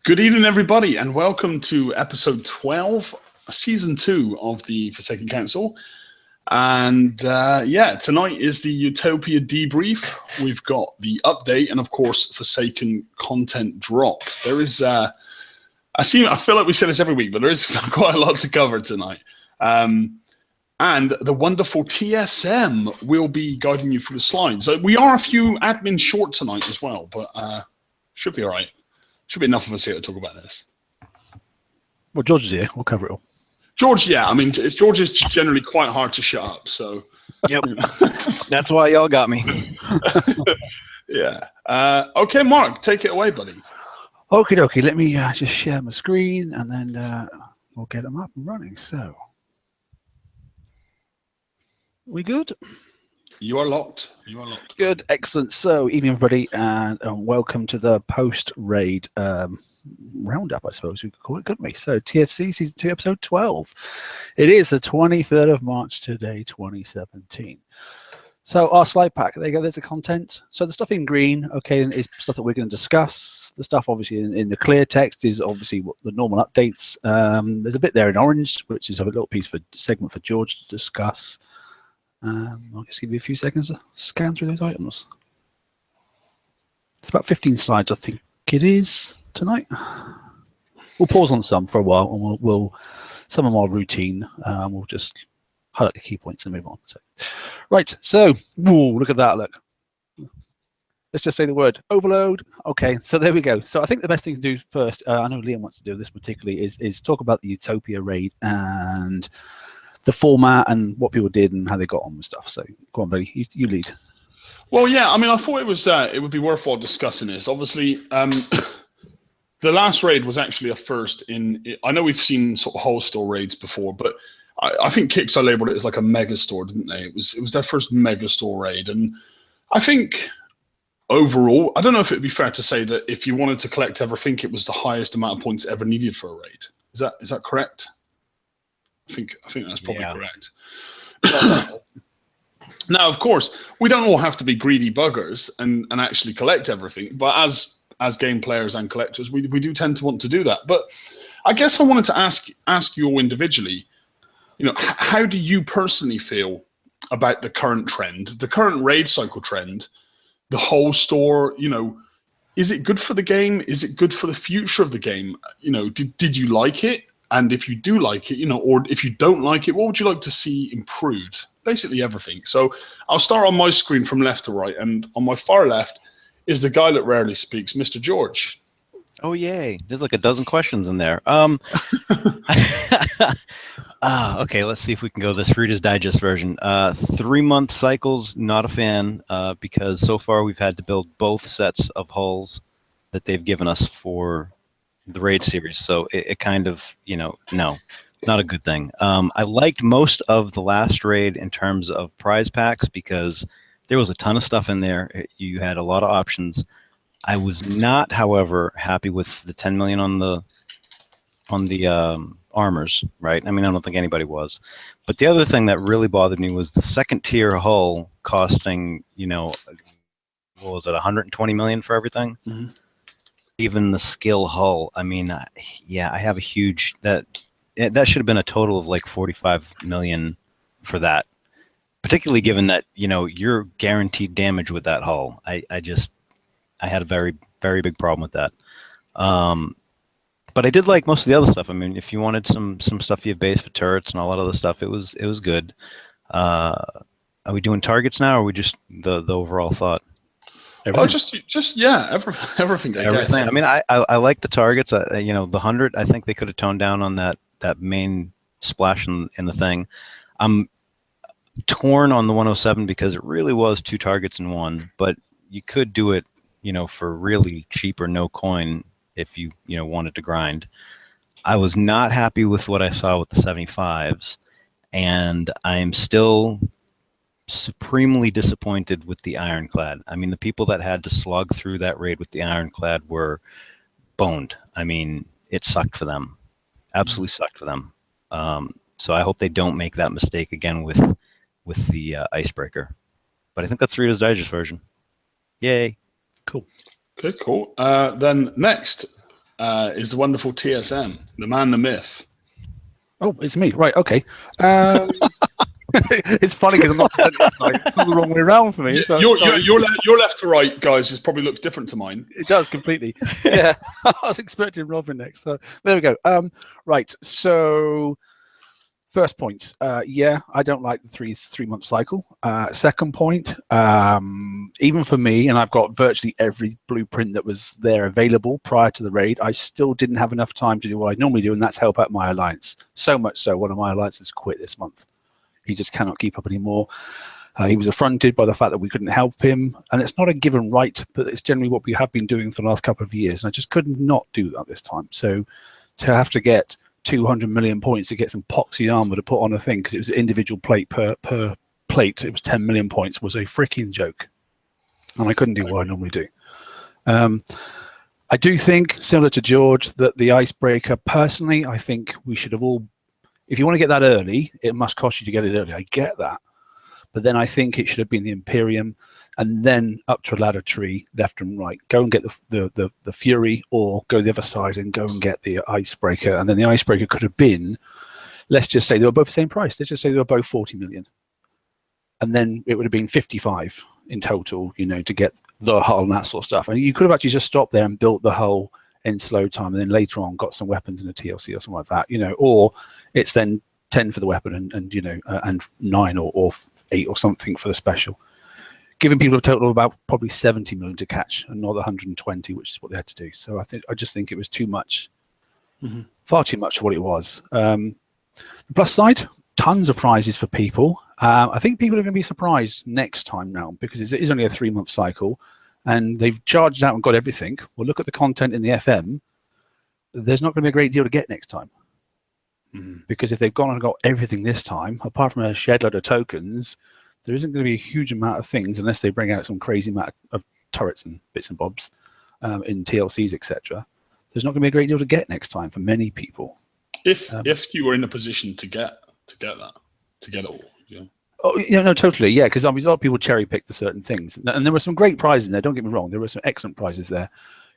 Good evening, everybody, and welcome to episode 12, season 2 of the Forsaken Council. And tonight is the Utopia debrief. We've got the update and, of course, Forsaken content drop. There is, I feel like we say this every week, but there is quite a lot to cover tonight. And the wonderful TSM will be guiding you through the slides. So we are a few admin short tonight as well, but should be all right. Should be enough of us here to talk about this. Well, George is here. We'll cover it all. George, yeah. I mean, George is generally quite hard to shut up, so. Yep. That's why y'all got me. Yeah. Okay, Mark, take it away, buddy. Okie dokie. Let me just share my screen, and then we'll get them up and running. So, we good? You are locked. You are locked. Good, excellent. So, evening, everybody, and welcome to the post-raid roundup, I suppose we could call it, couldn't we? So, TFC Season 2, Episode 12. It is the 23rd of March today, 2017. So, our slide pack, there you go, there's the content. So, the stuff in green, okay, is stuff that we're going to discuss. The stuff, obviously, in the clear text is obviously the normal updates. There's a bit there in orange, which is a little piece for segment for George to discuss. I'll just give you a few seconds to scan through those items. It's about 15 slides, I think it is, tonight. We'll pause on some for a while, and we'll some of our routine. We'll just highlight the key points and move on. So, right, so, whoa, look at that, look. Let's just say the word overload. Okay, so there we go. So I think the best thing to do first, I know Liam wants to do this particularly, is talk about the Utopia raid and the format and what people did and how they got on with stuff. So go on, buddy, you lead. Well, yeah, I mean, I thought it would be worthwhile discussing this. Obviously, the last raid was actually a first I know we've seen sort of whole store raids before, but I think Kickstarter labeled it as like a mega store, didn't they? It was their first mega store raid. And I think overall, I don't know if it'd be fair to say that if you wanted to collect everything, it was the highest amount of points ever needed for a raid. Is that correct? I think that's probably correct. Now, of course, we don't all have to be greedy buggers and actually collect everything. But as game players and collectors, we do tend to want to do that. But I guess I wanted to ask you all individually, how do you personally feel about the current trend, the current raid cycle trend, the whole store? Is it good for the game? Is it good for the future of the game? Did you like it? And if you do like it, or if you don't like it, what would you like to see improved? Basically everything. So I'll start on my screen from left to right. And on my far left is the guy that rarely speaks, Mr. George. Oh, yay. There's like a dozen questions in there. Okay, let's see if we can go this Reader's Digest version. 3-month cycles, not a fan, because so far we've had to build both sets of hulls that they've given us for the raid series, so it kind of, no, not a good thing. I liked most of the last raid in terms of prize packs because there was a ton of stuff in there. You had a lot of options. I was not, however, happy with the 10 million on the armors, right? I mean, I don't think anybody was. But the other thing that really bothered me was the second tier hull costing, what was it, 120 million for everything? Mm-hmm. Even the skill hull, I mean, I have a huge, that should have been a total of like 45 million for that, particularly given that, you're guaranteed damage with that hull. I had a very, very big problem with that. But I did like most of the other stuff. I mean, if you wanted some stuff you have base for turrets and all that other stuff, it was good. Are we doing targets now, or are we just the overall thought? Everything. Everything. I mean, I like the targets. The 100. I think they could have toned down on that main splash in the thing. I'm torn on the 107 because it really was 2 targets in one. But you could do it, for really cheap or no coin if you wanted to grind. I was not happy with what I saw with the 75s, and I'm still supremely disappointed with the ironclad. I mean, the people that had to slug through that raid with the ironclad were boned. I mean, it sucked for them. Absolutely sucked for them. So I hope they don't make that mistake again with the icebreaker. But I think that's Reader's Digest version. Yay. Cool. Okay, cool. Then next, is the wonderful TSM, the man, the myth. Oh, it's me. Right. Okay. It's funny because I'm not presenting tonight. It's all the wrong way around for me. So your left to right, guys, just probably looks different to mine. It does completely. Yeah. I was expecting Robin next. So there we go. Right. So first points. Yeah, I don't like the three-month cycle. Second point, even for me, and I've got virtually every blueprint that was there available prior to the raid, I still didn't have enough time to do what I normally do, and that's help out my alliance. So much so, one of my alliances quit this month. He just cannot keep up anymore. He was affronted by the fact that we couldn't help him, and it's not a given right, but it's generally what we have been doing for the last couple of years, and I just could not do that this time. So to have to get 200 million points to get some poxy armor to put on a thing, because it was an individual plate per plate, it was 10 million points, was a freaking joke, and I couldn't do what I normally do. I do think, similar to George, that the icebreaker, personally, I think we should have all, if you want to get that early, it must cost you to get it early. I get that. But then I think it should have been the Imperium, and then up to a ladder tree, left and right. Go and get the Fury, or go the other side and go and get the Icebreaker. And then the Icebreaker could have been, let's just say they were both the same price. Let's just say they were both 40 million. And then it would have been 55 in total, you know, to get the hull and that sort of stuff. And you could have actually just stopped there and built the hull in slow time, and then later on got some weapons in a TLC or something like that, you know, or it's then 10 for the weapon and you know, and 9 or 8 or something for the special, giving people a total of about probably 70 million to catch and not 120, which is what they had to do. So I just think it was too much, far too much for what it was. The plus side, tons of prizes for people. I think people are going to be surprised next time round, because it is only a 3-month cycle and they've charged out and got everything. Well, look at the content in the FM. There's not going to be a great deal to get next time. Because if they've gone and got everything this time, apart from a shed load of tokens, there isn't going to be a huge amount of things unless they bring out some crazy amount of turrets and bits and bobs in TLCs, etc. There's not going to be a great deal to get next time for many people. If you were in a position to get that, to get it all, yeah. Oh, yeah, no, totally, yeah. Because obviously a lot of people cherry picked the certain things, and there were some great prizes in there. Don't get me wrong, there were some excellent prizes there,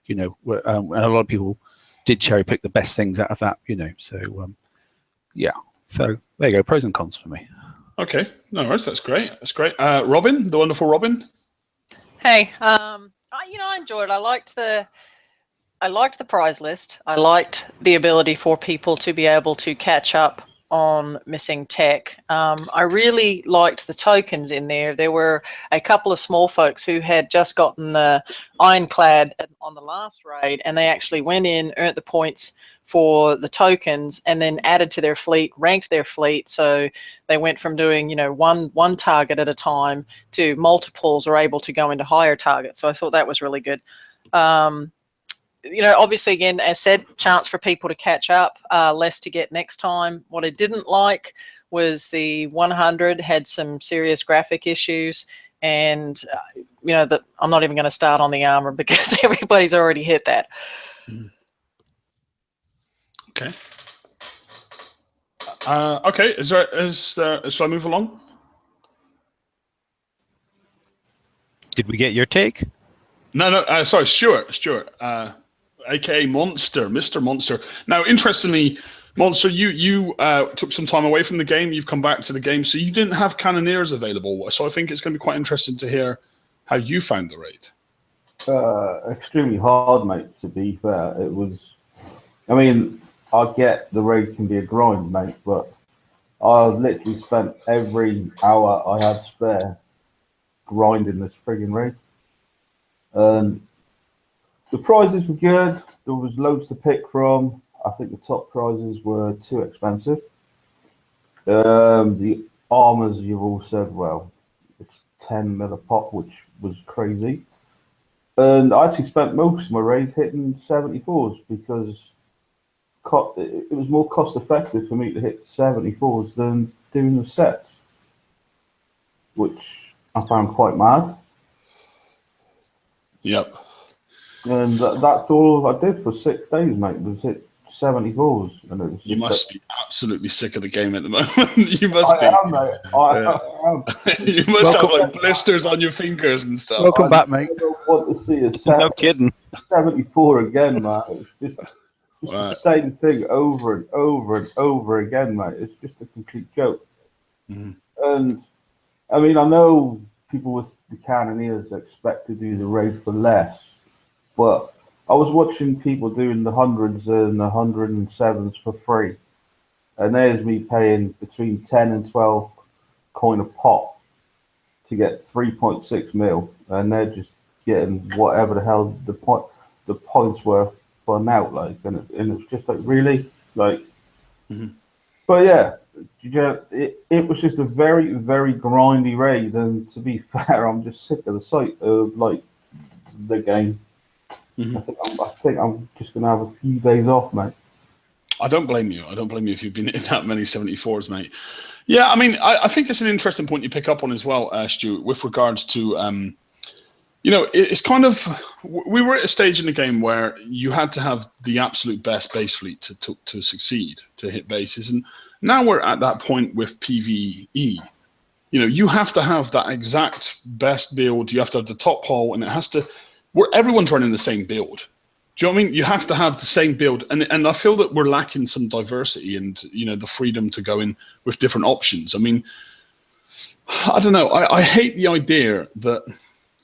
you know. Where, and a lot of people did cherry pick the best things out of that, you know. So. Yeah, so there you go. Pros and cons for me. Okay, no worries. That's great. That's great. Robin, the wonderful Robin. Hey, I enjoyed it. I liked the prize list. I liked the ability for people to be able to catch up on missing tech. I really liked the tokens in there. There were a couple of small folks who had just gotten the Ironclad on the last raid, and they actually went in, earned the points for the tokens, and then added to their fleet, ranked their fleet. So they went from doing, you know, one target at a time to multiples, or able to go into higher targets. So I thought that was really good. You know, obviously, again, as said, chance for people to catch up, less to get next time. What I didn't like was the 100 had some serious graphic issues, and you know, that I'm not even going to start on the armor because everybody's already hit that. Okay. Okay. Shall I move along? Did we get your take? No. Sorry, Stuart. AKA Monster, Mr. Monster. Now, interestingly, Monster, you took some time away from the game. You've come back to the game, so you didn't have Cannoneers available. So I think it's going to be quite interesting to hear how you found the raid. Extremely hard, mate, to be fair. It was, I mean, I get the raid can be a grind, mate, but I literally spent every hour I had spare grinding this frigging raid. The prizes were good. There was loads to pick from. I think the top prizes were too expensive. The armors, you've all said, well, it's 10 mil a pop, which was crazy. And I actually spent most of my raid hitting 74s because it was more cost effective for me to hit 74s than doing the sets, which I found quite mad. Yep. And that's all I did for 6 days, mate, was hit 74s, and it was You just must be absolutely sick of the game at the moment. You must be. I am, mate. I am. You must have Welcome like blisters on your fingers and stuff. Welcome back, mate. I don't want to see a No kidding. 74 again, mate. It's just Right. the same thing over and over and over again, mate. It's just a complete joke. Mhm. And I mean, I know people with the Cannoneers expect to do the raid for less, but I was watching people doing the 100s and the 107s for free, and there's me paying between 10 and 12 coin a pop to get 3.6 mil, and they're just getting whatever the hell the points were for an out, like, and it's just like, really, like. Mhm. But yeah, it was just a very, very grindy raid, and to be fair, I'm just sick of the sight of like the game. Mhm. I think I'm just gonna have a few days off, mate. I don't blame you. I don't blame you if you've been in that many 74s, mate. Yeah, I mean, I think it's an interesting point you pick up on as well, Stu, with regards to, you know, it's kind of, we were at a stage in the game where you had to have the absolute best base fleet to succeed, to hit bases. And now we're at that point with PvE. You know, you have to have that exact best build. You have to have the top hull, and it has to, where everyone's running the same build. Do you know what I mean? You have to have the same build, and I feel that we're lacking some diversity and, you know, the freedom to go in with different options. I mean, I don't know. I hate the idea that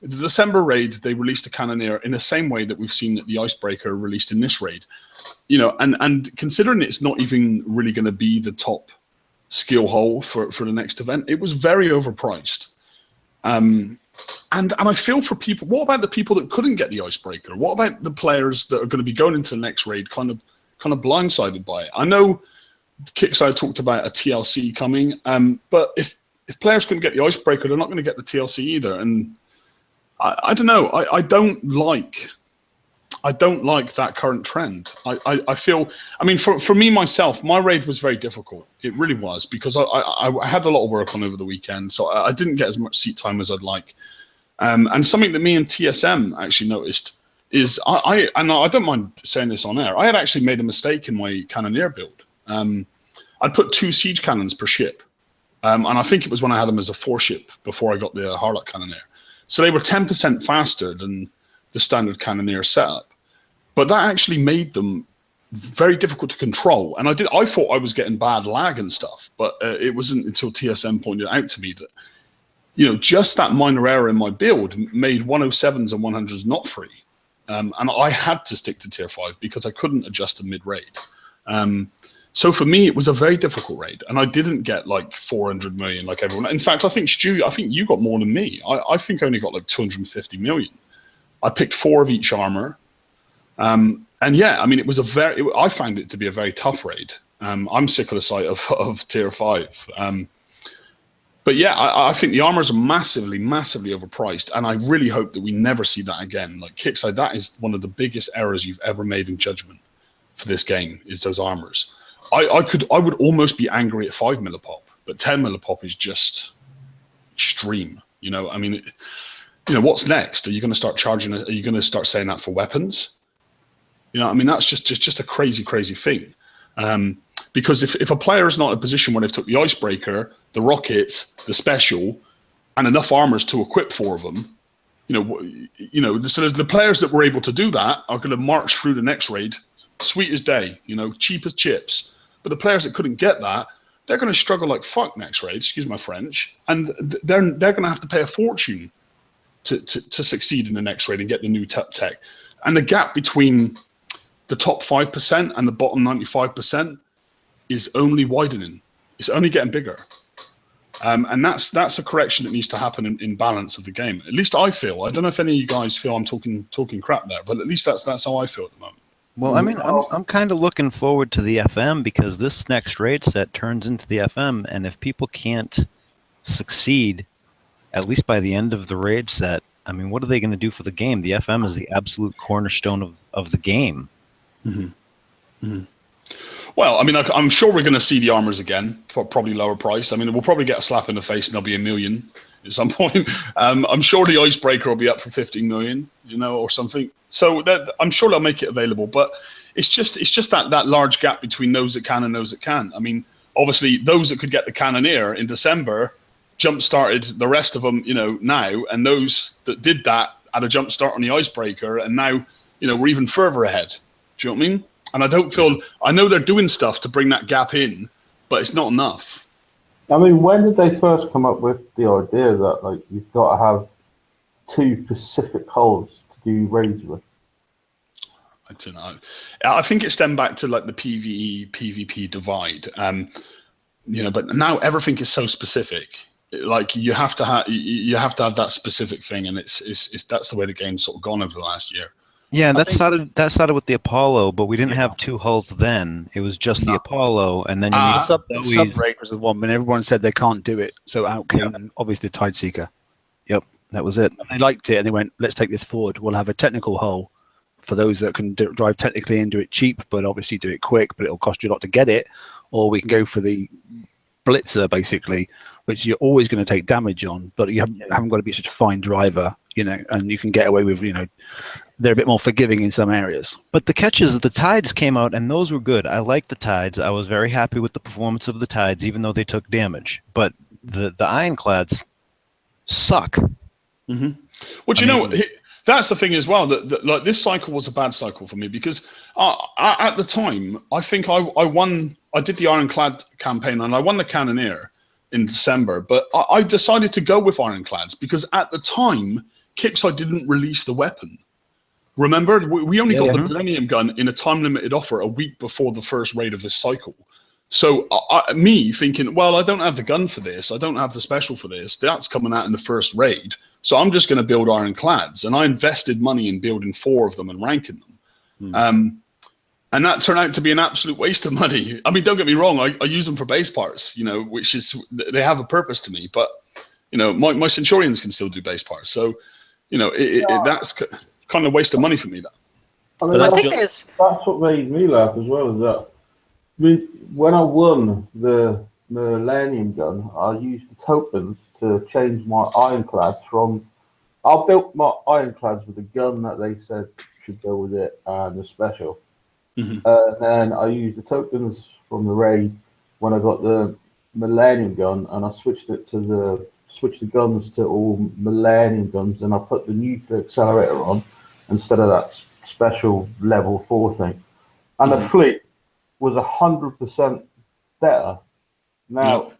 the December raid, they released a Cannoneer in the same way that we've seen that the Icebreaker released in this raid. You know, and considering it's not even really going to be the top skill hull for the next event, it was very overpriced. And I feel for people. What about the people that couldn't get the Icebreaker? What about the players that are going to be going into the next raid kind of blindsided by it? I know Kickside talked about a TLC coming, but if players couldn't get the Icebreaker, they're not going to get the TLC either. And I don't know. I don't like that current trend. I feel. I mean, for me myself, my raid was very difficult. It really was, because I had a lot of work on over the weekend, so I didn't get as much seat time as I'd like. And something that me and TSM actually noticed is I don't mind saying this on air. I had actually made a mistake in my Cannoneer build. I'd put 2 siege cannons per ship, and I think it was when I had them as a 4-ship before I got the Harlock Cannoneer. So they were 10% faster than the standard Cannoneer setup, but that actually made them very difficult to control. And I thought I was getting bad lag and stuff, but it wasn't until TSM pointed out to me that, you know, just that minor error in my build made 107s and 100s not free. And I had to stick to tier 5 because I couldn't adjust the mid-raid. So for me, it was a very difficult raid, and I didn't get like 400 million like everyone. In fact, I think, Stu, I think you got more than me. I think I only got like 250 million. I picked 4 of each armor. And yeah, I mean, it was I found it to be a very tough raid. I'm sick of the sight of tier 5. But yeah, I think the armors are massively, massively overpriced, and I really hope that we never see that again. Like Kickside, that is one of the biggest errors you've ever made in judgment for this game, is those armors. I would almost be angry at 5 millipop, but 10 millipop is just extreme. You know, I mean, you know, what's next? Are you going to start charging? Are you going to start saying that for weapons? You know, I mean, that's just a crazy, crazy thing. Because if a player is not in a position where they've took the Icebreaker, the rockets, the special, and enough armors to equip 4 of them, you know, so the players that were able to do that are going to march through the next raid, sweet as day, you know, cheap as chips. But the players that couldn't get that, they're going to struggle like fuck next raid. Excuse my French, and they're going to have to pay a fortune to succeed in the next raid and get the new tech. And the gap between the top 5% and the bottom 95% is only widening. It's only getting bigger. And that's a correction that needs to happen in balance of the game. At least I feel. I don't know if any of you guys feel I'm talking crap there, but at least that's how I feel at the moment. Well, I mean, I'm kind of looking forward to the FM, because this next raid set turns into the FM, and if people can't succeed, at least by the end of the raid set, I mean, what are they going to do for the game? The FM is the absolute cornerstone of the game. Mm-hmm. Mm-hmm. Well, I mean, I'm sure we're going to see the armors again, probably lower price. I mean, we'll probably get a slap in the face and there'll be 1 million at some point. I'm sure the Icebreaker will be up for 15 million, you know, or something. So I'm sure they'll make it available. But it's just that large gap between those that can and those that can't. I mean, obviously, those that could get the Cannoneer in December jump-started the rest of them, now, and those that did that had a jump start on the Icebreaker, and now, we're even further ahead. Do you know what I mean? And I know they're doing stuff to bring that gap in, but it's not enough. I mean, when did they first come up with the idea that you've got to have 2 Pacific holes to do raids with? I don't know. I think it stemmed back to the PvE PvP divide. But now everything is so specific. You have to have that specific thing, and it's that's the way the game's sort of gone over the last year. Yeah, that started with the Apollo, but we didn't have 2 hulls then. It was just the Apollo, and then you need Sub-Raid was the one, but everyone said they can't do it. So out came obviously the Tideseeker. Yep, that was it. And they liked it, and they went, let's take this forward. We'll have a technical hull for those that can drive technically and do it cheap, but obviously do it quick, but it'll cost you a lot to get it. Or we can go for the Blitzer, basically, which you're always going to take damage on, but you haven't got to be such a fine driver, and you can get away with, they're a bit more forgiving in some areas. But the catch is the Tides came out, and those were good. I liked the Tides. I was very happy with the performance of the Tides, even though they took damage. But the Ironclads suck. Mm-hmm. Well, that's the thing as well, that this cycle was a bad cycle for me, because at the time, I think I did the Ironclad campaign, and I won the Cannoneer in December, but I decided to go with Ironclads because at the time, Kixeye didn't release the weapon. Remember, we only got the Millennium Gun in a time-limited offer a week before the first raid of this cycle. So me thinking, well, I don't have the gun for this, I don't have the special for this, that's coming out in the first raid, so I'm just going to build Ironclads. And I invested money in building 4 of them and ranking them. And that turned out to be an absolute waste of money. I mean, don't get me wrong, I use them for base parts, which is, they have a purpose to me, but, my Centurions can still do base parts. So, that's kind of a waste of money for me. I mean, that's what made me laugh as well, is that, when I won the Millennium Gun, I used the tokens to change my Ironclads from... I built my Ironclads with a gun that they said should go with it and the special. Mm-hmm. And then I used the tokens from the raid when I got the Millennium Gun, and I switched the guns to all Millennium Guns, and I put the nuclear accelerator on instead of that special level 4 thing. And the fleet was 100% better. Now,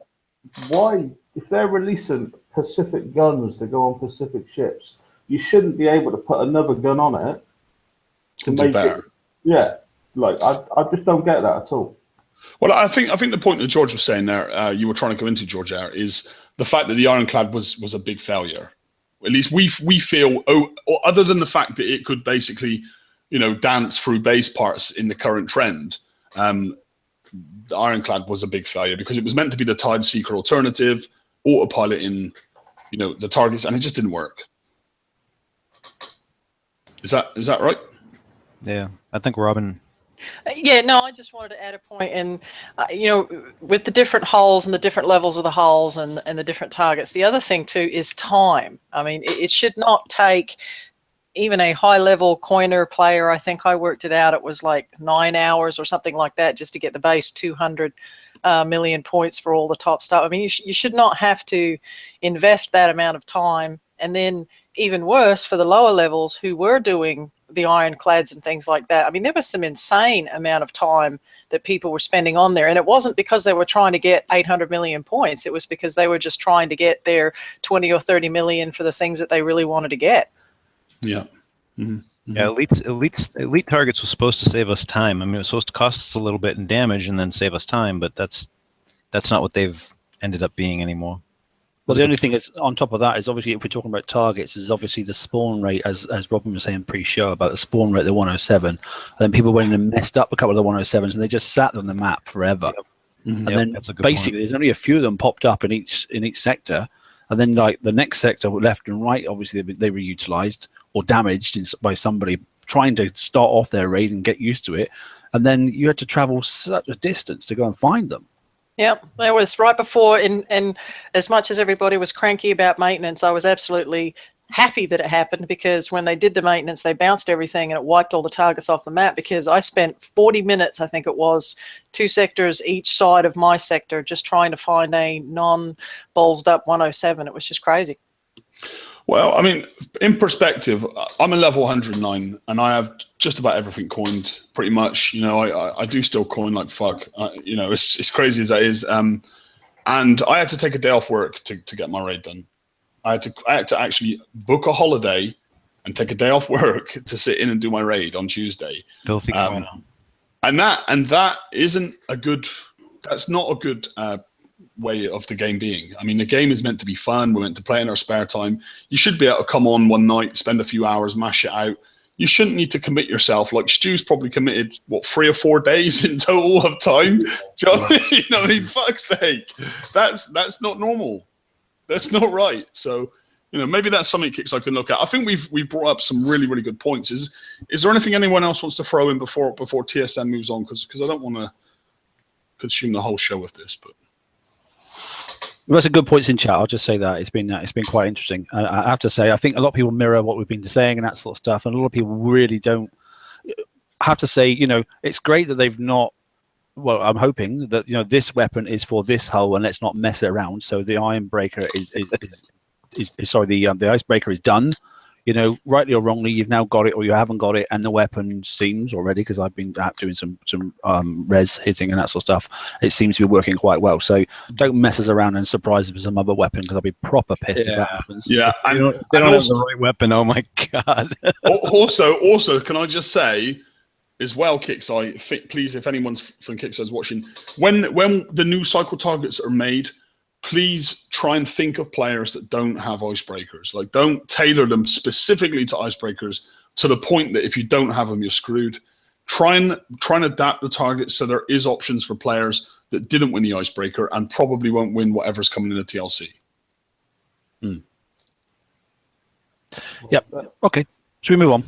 why, if they're releasing Pacific guns to go on Pacific ships, you shouldn't be able to put another gun on it to make it. Yeah, I just don't get that at all. Well, I think the point that George was saying there, you were trying to go into, George, there, is the fact that the Ironclad was a big failure. At least we feel, other than the fact that it could basically, dance through base parts in the current trend. The Ironclad was a big failure because it was meant to be the Tideseeker alternative, autopiloting, the targets, and it just didn't work. Is that right? Yeah, I think Robin. Yeah, no, I just wanted to add a point, and with the different hulls and the different levels of the hulls and the different targets, the other thing too is time. I mean, it should not take even a high-level coiner player. I think I worked it out. It was like 9 hours or something like that just to get the base 200 million points for all the top stuff. I mean, you should not have to invest that amount of time. And then even worse for the lower levels who were doing the Ironclads and things like that. I mean, there was some insane amount of time that people were spending on there. And it wasn't because they were trying to get 800 million points. It was because they were just trying to get their 20 or 30 million for the things that they really wanted to get. Yeah. Mm-hmm. Yeah, elite targets was supposed to save us time. I mean, it was supposed to cost us a little bit in damage and then save us time, but that's not what they've ended up being anymore. Well, the only thing is on top of that is obviously if we're talking about targets, is obviously the spawn rate, as Robin was saying pre-show about the spawn rate, the 107, and then people went and messed up a couple of the 107s and they just sat on the map forever. Yep. Mm-hmm. And then basically there's only a few of them popped up in each sector, and then like the next sector left and right, obviously they were utilized or damaged by somebody trying to start off their raid and get used to it, and then you had to travel such a distance to go and find them. Yep, that was right before, and as much as everybody was cranky about maintenance, I was absolutely happy that it happened, because when they did the maintenance, they bounced everything and it wiped all the targets off the map, because I spent 40 minutes, I think it was, 2 sectors each side of my sector, just trying to find a non-ballsed up 107. It was just crazy. Well, I mean, in perspective, I'm a level 109 and I have just about everything coined pretty much. You know, I do still coin like fuck. You know, it's crazy as that is. And I had to take a day off work to get my raid done. I had to actually book a holiday and take a day off work to sit in and do my raid on Tuesday. Filthy coin. And that isn't a good. That's not a good way of the game being. I mean, the game is meant to be fun. We're meant to play in our spare time. You should be able to come on one night, spend a few hours, mash it out. You shouldn't need to commit yourself. Like Stu's probably committed, what, 3 or 4 days in total of time? Do you know what I mean? Fuck's sake. That's not normal. That's not right. So, you know, maybe that's something Kicks I can look at. I think we've brought up some really, really good points. Is there anything anyone else wants to throw in before TSN moves on? Because I don't want to consume the whole show with this, but. Well, that's a good points in chat. I'll just say that it's been quite interesting. I have to say, I think a lot of people mirror what we've been saying and that sort of stuff, and a lot of people really don't. I have to say, you know, it's great that they've not. Well, I'm hoping that, you know, this weapon is for this hull and let's not mess it around. So the iron breaker is sorry, the icebreaker is done. You know, rightly or wrongly, you've now got it or you haven't got it, and the weapon seems already, because I've been out doing some res hitting and that sort of stuff, it seems to be working quite well. So don't mess us around and surprise us with some other weapon, because I'll be proper pissed if that happens. Yeah, they don't have the right weapon. Oh my god. also, can I just say, as well, Kickside, please, if anyone's from Kickside watching, when the new cycle targets are made, please try and think of players that don't have icebreakers. Like, don't tailor them specifically to icebreakers to the point that if you don't have them, you're screwed. Try and adapt the targets so there is options for players that didn't win the icebreaker and probably won't win whatever's coming in the TLC. Yep. Okay. Should we move on?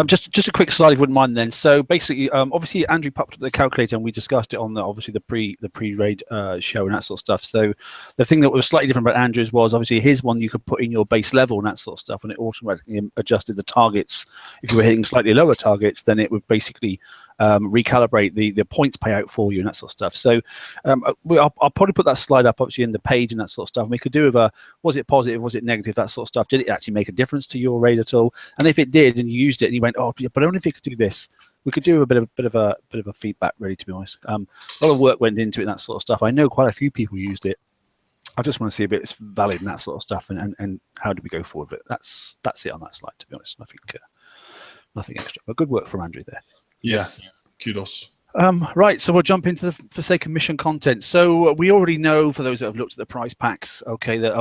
Just a quick slide, if you wouldn't mind, then. So basically, obviously, Andrew popped up the calculator, and we discussed it on the pre-raid show and that sort of stuff. So the thing that was slightly different about Andrew's was obviously his one you could put in your base level and that sort of stuff, and it automatically adjusted the targets. If you were hitting slightly lower targets, then it would basically recalibrate the points payout for you and that sort of stuff. So I'll probably put that slide up obviously in the page and that sort of stuff. And we could do with was it positive, was it negative, that sort of stuff. Did it actually make a difference to your raid at all? And if it did, and you used it, and you went, oh, but only if it could do this, we could do a bit of a feedback, really, to be honest. A lot of work went into it and that sort of stuff. I know quite a few people used it. I just want to see if it's valid and that sort of stuff, and how do we go forward with it. That's it on that slide, to be honest. Nothing extra, but good work from Andrew there. Yeah, kudos. Right, so we'll jump into the Forsaken mission content. So we already know, for those that have looked at the prize packs, okay, the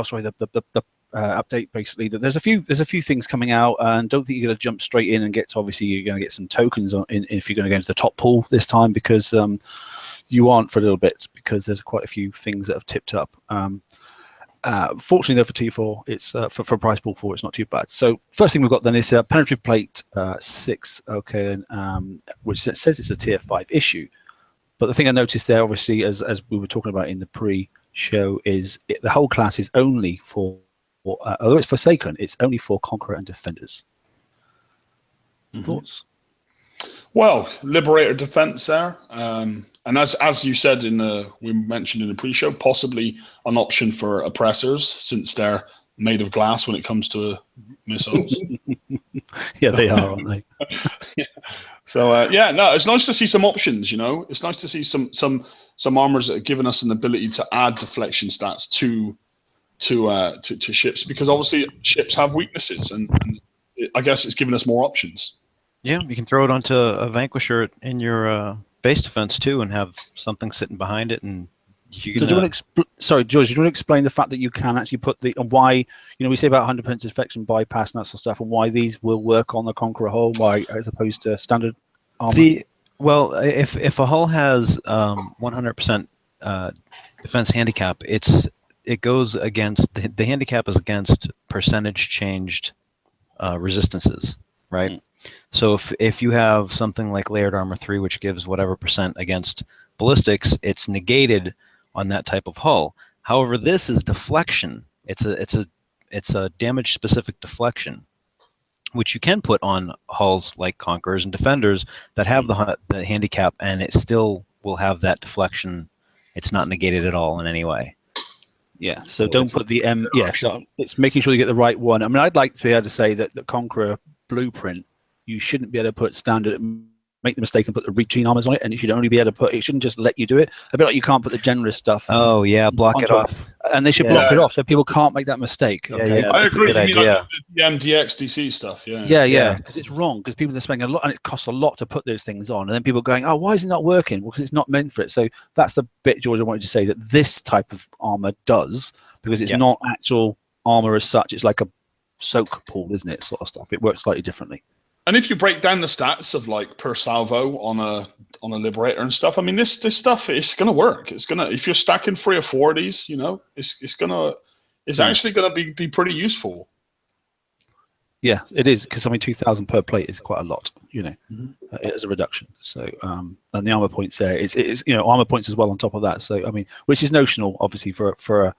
update, basically, that there's a few things coming out, and don't think you're going to jump straight in and get. Obviously, you're going to get some tokens if you're going to go into the top pool this time, because you aren't for a little bit, because there's quite a few things that have tipped up. Fortunately, though, for T4, it's for prize pool 4, it's not too bad. So first thing we've got then is penetrative plate 6, okay, and which says it's a tier 5 issue. But the thing I noticed there, obviously, as we were talking about in the pre-show, is the whole class is only for, although it's Forsaken, it's only for Conqueror and Defenders. Thoughts? Well, Liberator defense there. And as you said we mentioned in the pre-show, possibly an option for oppressors, since they're made of glass when it comes to missiles. Yeah, they are, aren't they? Yeah. So no, it's nice to see some options. You know, it's nice to see some armors that are giving us an ability to add deflection stats to ships, because obviously ships have weaknesses, and I guess it's giving us more options. Yeah, you can throw it onto a Vanquisher in your base defense too, and have something sitting behind it. And you can, so do you want to sorry, George, do you want to explain the fact that you can actually put why, we say about 100% deflection bypass and that sort of stuff, and why these will work on the Conqueror hull, why as opposed to standard armor? If a hull has 100% defense handicap, it goes against the handicap is against percentage changed resistances, right? Mm. So if you have something like layered armor 3, which gives whatever percent against ballistics, it's negated on that type of hull. However, this is deflection. It's a it's a damage specific deflection, which you can put on hulls like Conquerors and Defenders that have the handicap, and it still will have that deflection. It's not negated at all in any way. Yeah, so don't put the yeah, so it's making sure you get the right one. I mean, I'd like to be able to say that the Conqueror blueprint, you shouldn't be able to put standard, make the mistake and put the routine armors on it, and you should only be able to put, it shouldn't just let you do it. A bit like you can't put the generous stuff. Oh yeah, block it off. And they should block it off so people can't make that mistake. Okay? Yeah, I that's agree. a good idea. Like the MDXDC stuff. Yeah, because it's wrong, because people are spending a lot, and it costs a lot to put those things on, and then people are going, oh, why is it not working? Well, because it's not meant for it. So that's the bit, George, I wanted to say that this type of armor does, because it's not actual armor as such. It's like a soak pool, isn't it? Sort of stuff. It works slightly differently. And if you break down the stats of like per salvo on a Liberator and stuff, I mean, this stuff is gonna work. It's gonna, if you're stacking 3 or 4 of these, you know, it's actually gonna be pretty useful. Yeah, it is, because I mean 2,000 per plate is quite a lot, you know, as a reduction. So and the armor points there is you know, armor points as well on top of that. So I mean, which is notional, obviously, for a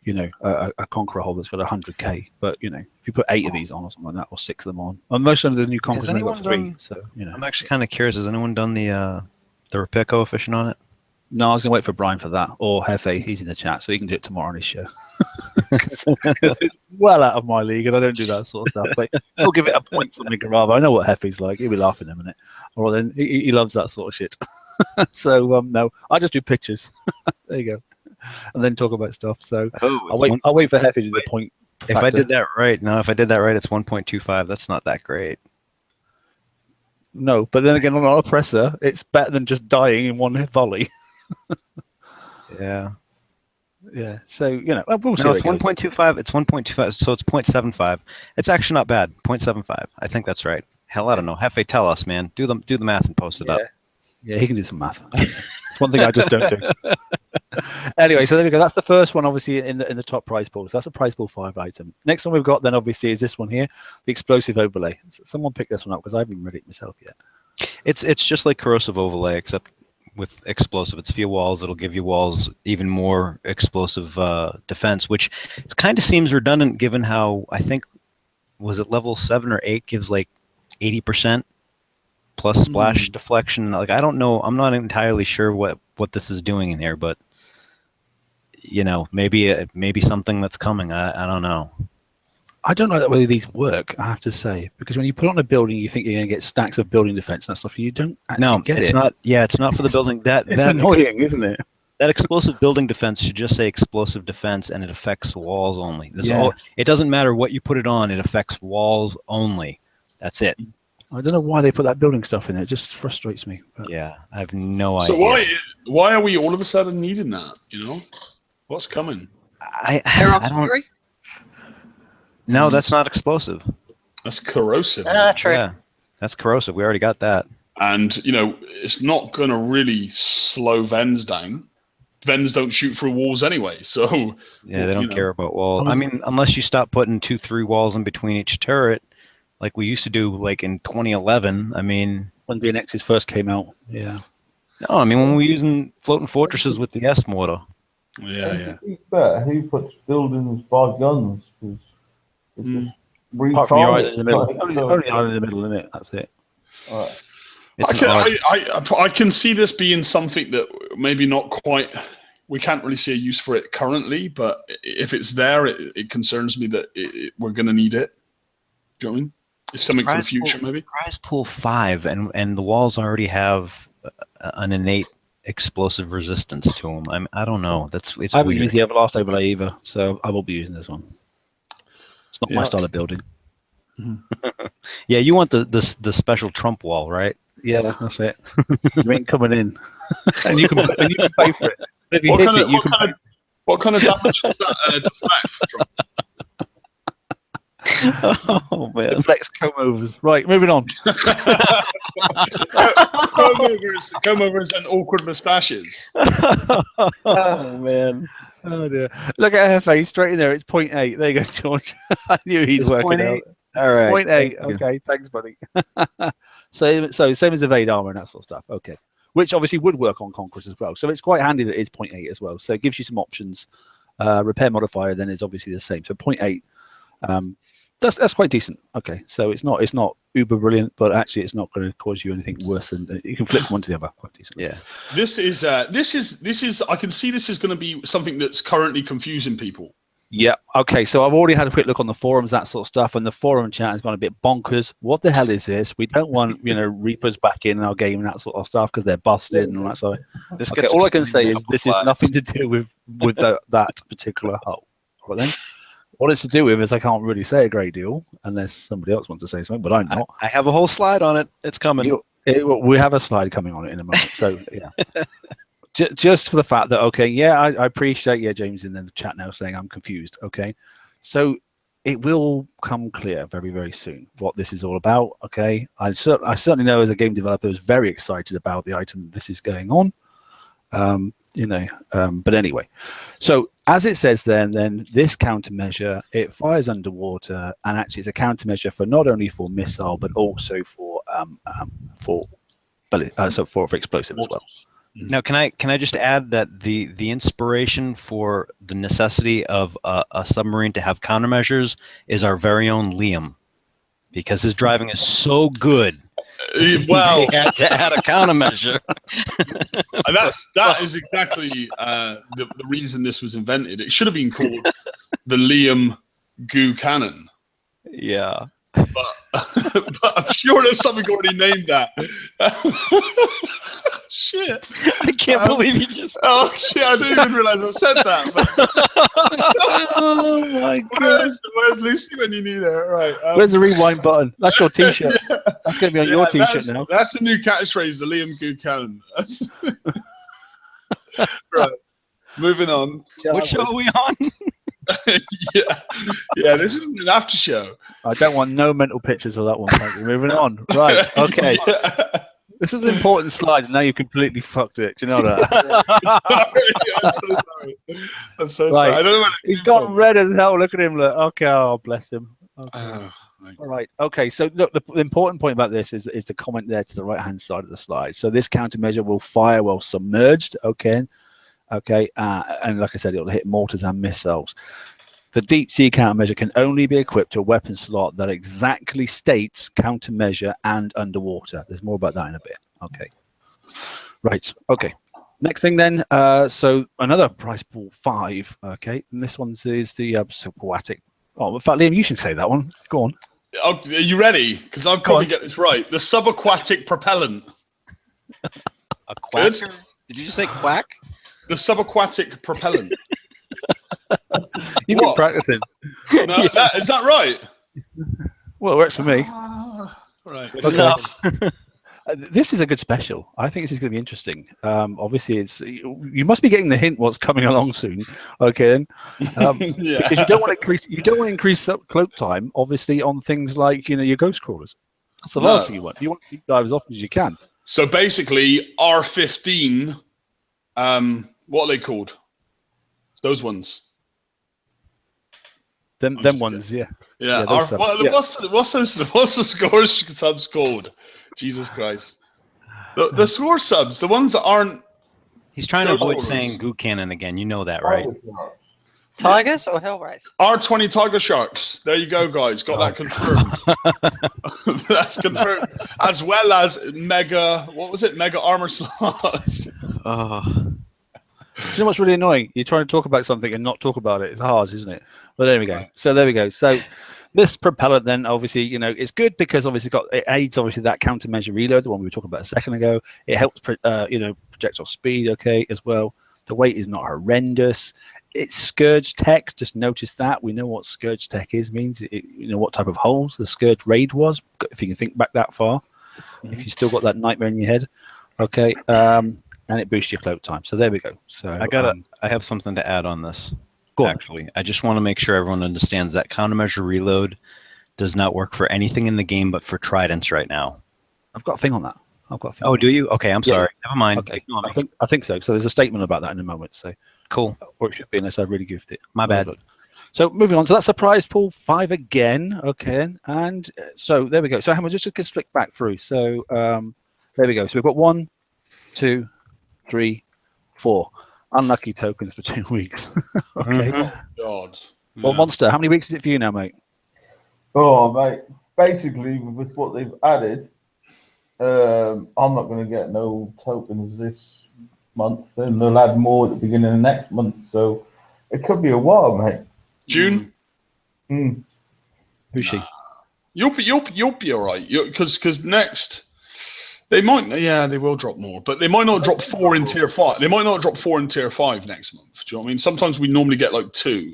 you know, a Conqueror hull that's got 100k, but you know, if you put 8 of these on or something like that, or 6 of them on, and most of the new Conquerors only got 3. So you know, I'm actually kind of curious. Has anyone done the repair coefficient on it? No, I was gonna wait for Brian for that, or Hefe. He's in the chat, so he can do it tomorrow on his show. Because it's well out of my league, and I don't do that sort of stuff. But he'll give it a point something rather. I know what Hefe's like. He'll be laughing in a minute, or then he loves that sort of shit. So no, I just do pictures. There you go, and then talk about stuff. So I'll wait for Hefe to do the point. If I did that right, it's 1.25. That's not that great. No, but then again, on an oppressor, it's better than just dying in one volley. Yeah. So you know, we'll see. No, it's 1.25. It's 1.25. So it's 0.75. It's actually not bad. 0.75. I think that's right. Hell, I don't know. Hefe, tell us, man. Do the math and post it up. Yeah, he can do some math. It's one thing I just don't do. Anyway, so there we go. That's the first one, obviously, in the top prize pool. So that's a prize pool 5 item. Next one we've got then, obviously, is this one here, the explosive overlay. So someone pick this one up because I haven't read it myself yet. It's just like corrosive overlay, except with explosive. It's few walls. It'll give you walls even more explosive defense, which kind of seems redundant given how, I think, was it level 7 or 8 gives like 80% plus splash deflection. Like, I don't know. I'm not entirely sure what this is doing in here, but you know, maybe something that's coming. I don't know. I don't know whether these work, I have to say, because when you put on a building, you think you're going to get stacks of building defense and stuff. You don't actually get it. It's not. Yeah, it's not for the building. It's annoying, isn't it? That explosive building defense should just say explosive defense, and it affects walls only. It doesn't matter what you put it on. It affects walls only. That's it. I don't know why they put that building stuff in there. It just frustrates me. But. Yeah, I have no idea. So why are we all of a sudden needing that? You know, what's coming? I don't. No, that's not explosive. That's corrosive. True. Yeah, that's corrosive. We already got that. And, you know, it's not going to really slow Vens down. Vens don't shoot through walls anyway, so... Yeah, they don't care about walls. I mean, unless you stop putting 2-3 walls in between each turret, like we used to do, like in 2011, I mean... When DNXs first came out, yeah. No, I mean, when we were using floating fortresses with the S-mortar. Yeah. Who puts buildings by guns? Because it's just apart from your island in the middle. Only island in the middle, isn't it? That's it. All right. I can see this being something that maybe not quite... We can't really see a use for it currently, but if it's there, it concerns me that we're going to need it. Do you know what I mean? It's something for the future, maybe. Prize pool 5, and the walls already have an innate explosive resistance to them. I don't know. It's I haven't weird. used the Everlast overlay either, so I will be using this one. It's not my style of building. Yeah, you want the special Trump wall, right? Yeah, that's it. You ain't coming in, and you can pay for it. If you hit it, you can pay. What kind of damage does that deflect? Oh man, Deflects comb overs. Right, moving on. Comb overs and awkward moustaches. Oh man. Oh dear. Look at her face straight in there. It's 0.8. There you go, George. I knew he's working out. All right. 0.8. Okay, thanks, buddy. So same as evade armor and that sort of stuff. Okay. Which obviously would work on Conquerors as well. So it's quite handy that it's 0.8 as well. So it gives you some options. Repair modifier then is obviously the same. So 0.8. That's quite decent. Okay, so it's not uber brilliant, but actually it's not going to cause you anything worse than you can flip from one to the other quite decent. Yeah. This is I can see this is going to be something that's currently confusing people. Yeah. Okay. So I've already had a quick look on the forums, that sort of stuff, and the forum chat has gone a bit bonkers. What the hell is this? We don't want Reapers back in our game and that sort of stuff because they're busted and all that sort. Okay, all I can say is this is nothing to do with that particular hull. Right then, what it's to do with is I can't really say a great deal unless somebody else wants to say something, but I'm not. I have a whole slide on it. It's coming. We have a slide coming on it in a moment. So yeah. Just for the fact that, okay, yeah, I appreciate, James in the chat now saying I'm confused, okay? So it will come clear very, very soon what this is all about, okay? I certainly know as a game developer I was very excited about the item this is going on, but anyway. So as it says then this countermeasure, it fires underwater, and actually it's a countermeasure for not only for missile, but also for explosive as well. Now, can I just add that the inspiration for the necessity of a submarine to have countermeasures is our very own Liam, because his driving is so good. Well, they had to add a countermeasure. That is exactly the reason this was invented. It should have been called the Liam Goo Cannon. Yeah. But I'm sure there's something already named that. Shit. I can't believe you just... Oh, shit, I didn't even realize I said that. Oh, my God. Where's Lucy when you need her? Right. Where's the rewind button? That's your T-shirt. Yeah. That's going to be on your T-shirt now. That's the new catchphrase, the Liam Goo Cannon. Right. Moving on. What show are we on? yeah, this isn't an after show. I don't want no mental pictures of that one. Moving on. Right. Okay. Yeah. This was an important slide, and now you completely fucked it. Do you know that? I'm so sorry. I don't know. He's gone red as hell. Look at him. Look. Okay. Oh, bless him. Okay. All right. Okay. So look, the important point about this is the comment there to the right-hand side of the slide. So this countermeasure will fire while submerged. Okay. Okay. And like I said, it'll hit mortars and missiles. The deep sea countermeasure can only be equipped to a weapon slot that exactly states countermeasure and underwater. There's more about that in a bit. Okay. Right. Okay. Next thing then. So another price pool 5. Okay. And this one is the subaquatic. Oh, in fact, Liam, you should say that one. Go on. Oh, are you ready? Because I'll probably get this right. The subaquatic propellant. A quack? Did you just say quack? The subaquatic propellant. You've been practicing. No, is that right? Well, it works for me. Right. Okay. This is a good special. I think this is going to be interesting. Obviously, you must be getting the hint what's coming along soon. Okay, then. Yeah. Because you don't want to increase cloak time. Obviously, on things like your ghost crawlers. That's the last thing you want. You want to deep dive as often as you can. So basically, R15. What are they called? Those ones. Them ones, yeah. Yeah. What's the score subs called? Jesus Christ. The score subs, the ones that aren't. He's trying to avoid saying Goo Cannon again. You know that, right? Tigers or Hellwraith? R20 Tiger Sharks. There you go, guys. Got that confirmed. That's confirmed. As well as Mega. What was it? Mega Armor Slots. Oh. Do you know what's really annoying? You're trying to talk about something and not talk about it. It's hard, isn't it? But there we go. So there we go. So this propellant then, obviously, it's good because obviously it aids obviously that countermeasure reload, the one we were talking about a second ago. It helps, projectile speed, okay, as well. The weight is not horrendous. It's Scourge tech. Just notice that. We know what Scourge tech means. What type of holes the Scourge raid was, if you can think back that far. Mm-hmm. If you still got that nightmare in your head. Okay. And it boosts your cloak time. So there we go. So I have something to add on this. Go on. Actually, I just want to make sure everyone understands that countermeasure reload does not work for anything in the game but for tridents right now. I've got a thing on that. Oh, do you? Okay, I'm sorry. Never mind. Okay. I think so. So there's a statement about that in a moment. So cool. Or it should be, unless I've really goofed it. My bad. So moving on. So that's surprise pool 5 again. Okay. And so there we go. So Hammer, just flick back through. So there we go. So we've got 1, 2, 3, 4. Unlucky tokens for 2 weeks. Okay. Oh God. Well, Monster, how many weeks is it for you now, mate? Oh, mate. Basically, with what they've added, I'm not going to get no tokens this month, and they'll add more at the beginning of next month. So it could be a while, mate. June. Who's she? You'll be all right. Because next they might, they will drop more, but they might not drop 4 in tier 5. They might not drop 4 in tier 5 next month. Do you know what I mean? Sometimes we normally get like 2.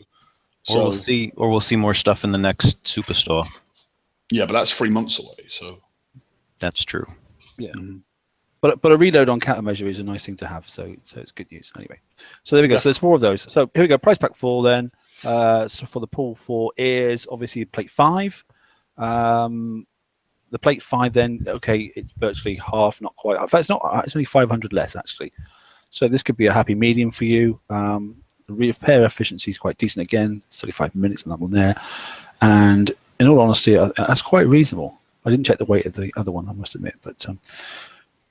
So Or we'll see more stuff in the next superstore. Yeah, but that's 3 months away. So that's true. Yeah. But a reload on Countermeasure is a nice thing to have, so it's good news anyway. So there we go. So there's 4 of those. So here we go. Price pack 4 then. So for the pool 4 is obviously plate 5. The plate 5 then, okay, it's virtually half, not quite. In fact, it's not. It's only 500 less actually. So this could be a happy medium for you. The repair efficiency is quite decent again. 35 minutes on that one there, and in all honesty, that's quite reasonable. I didn't check the weight of the other one, I must admit, but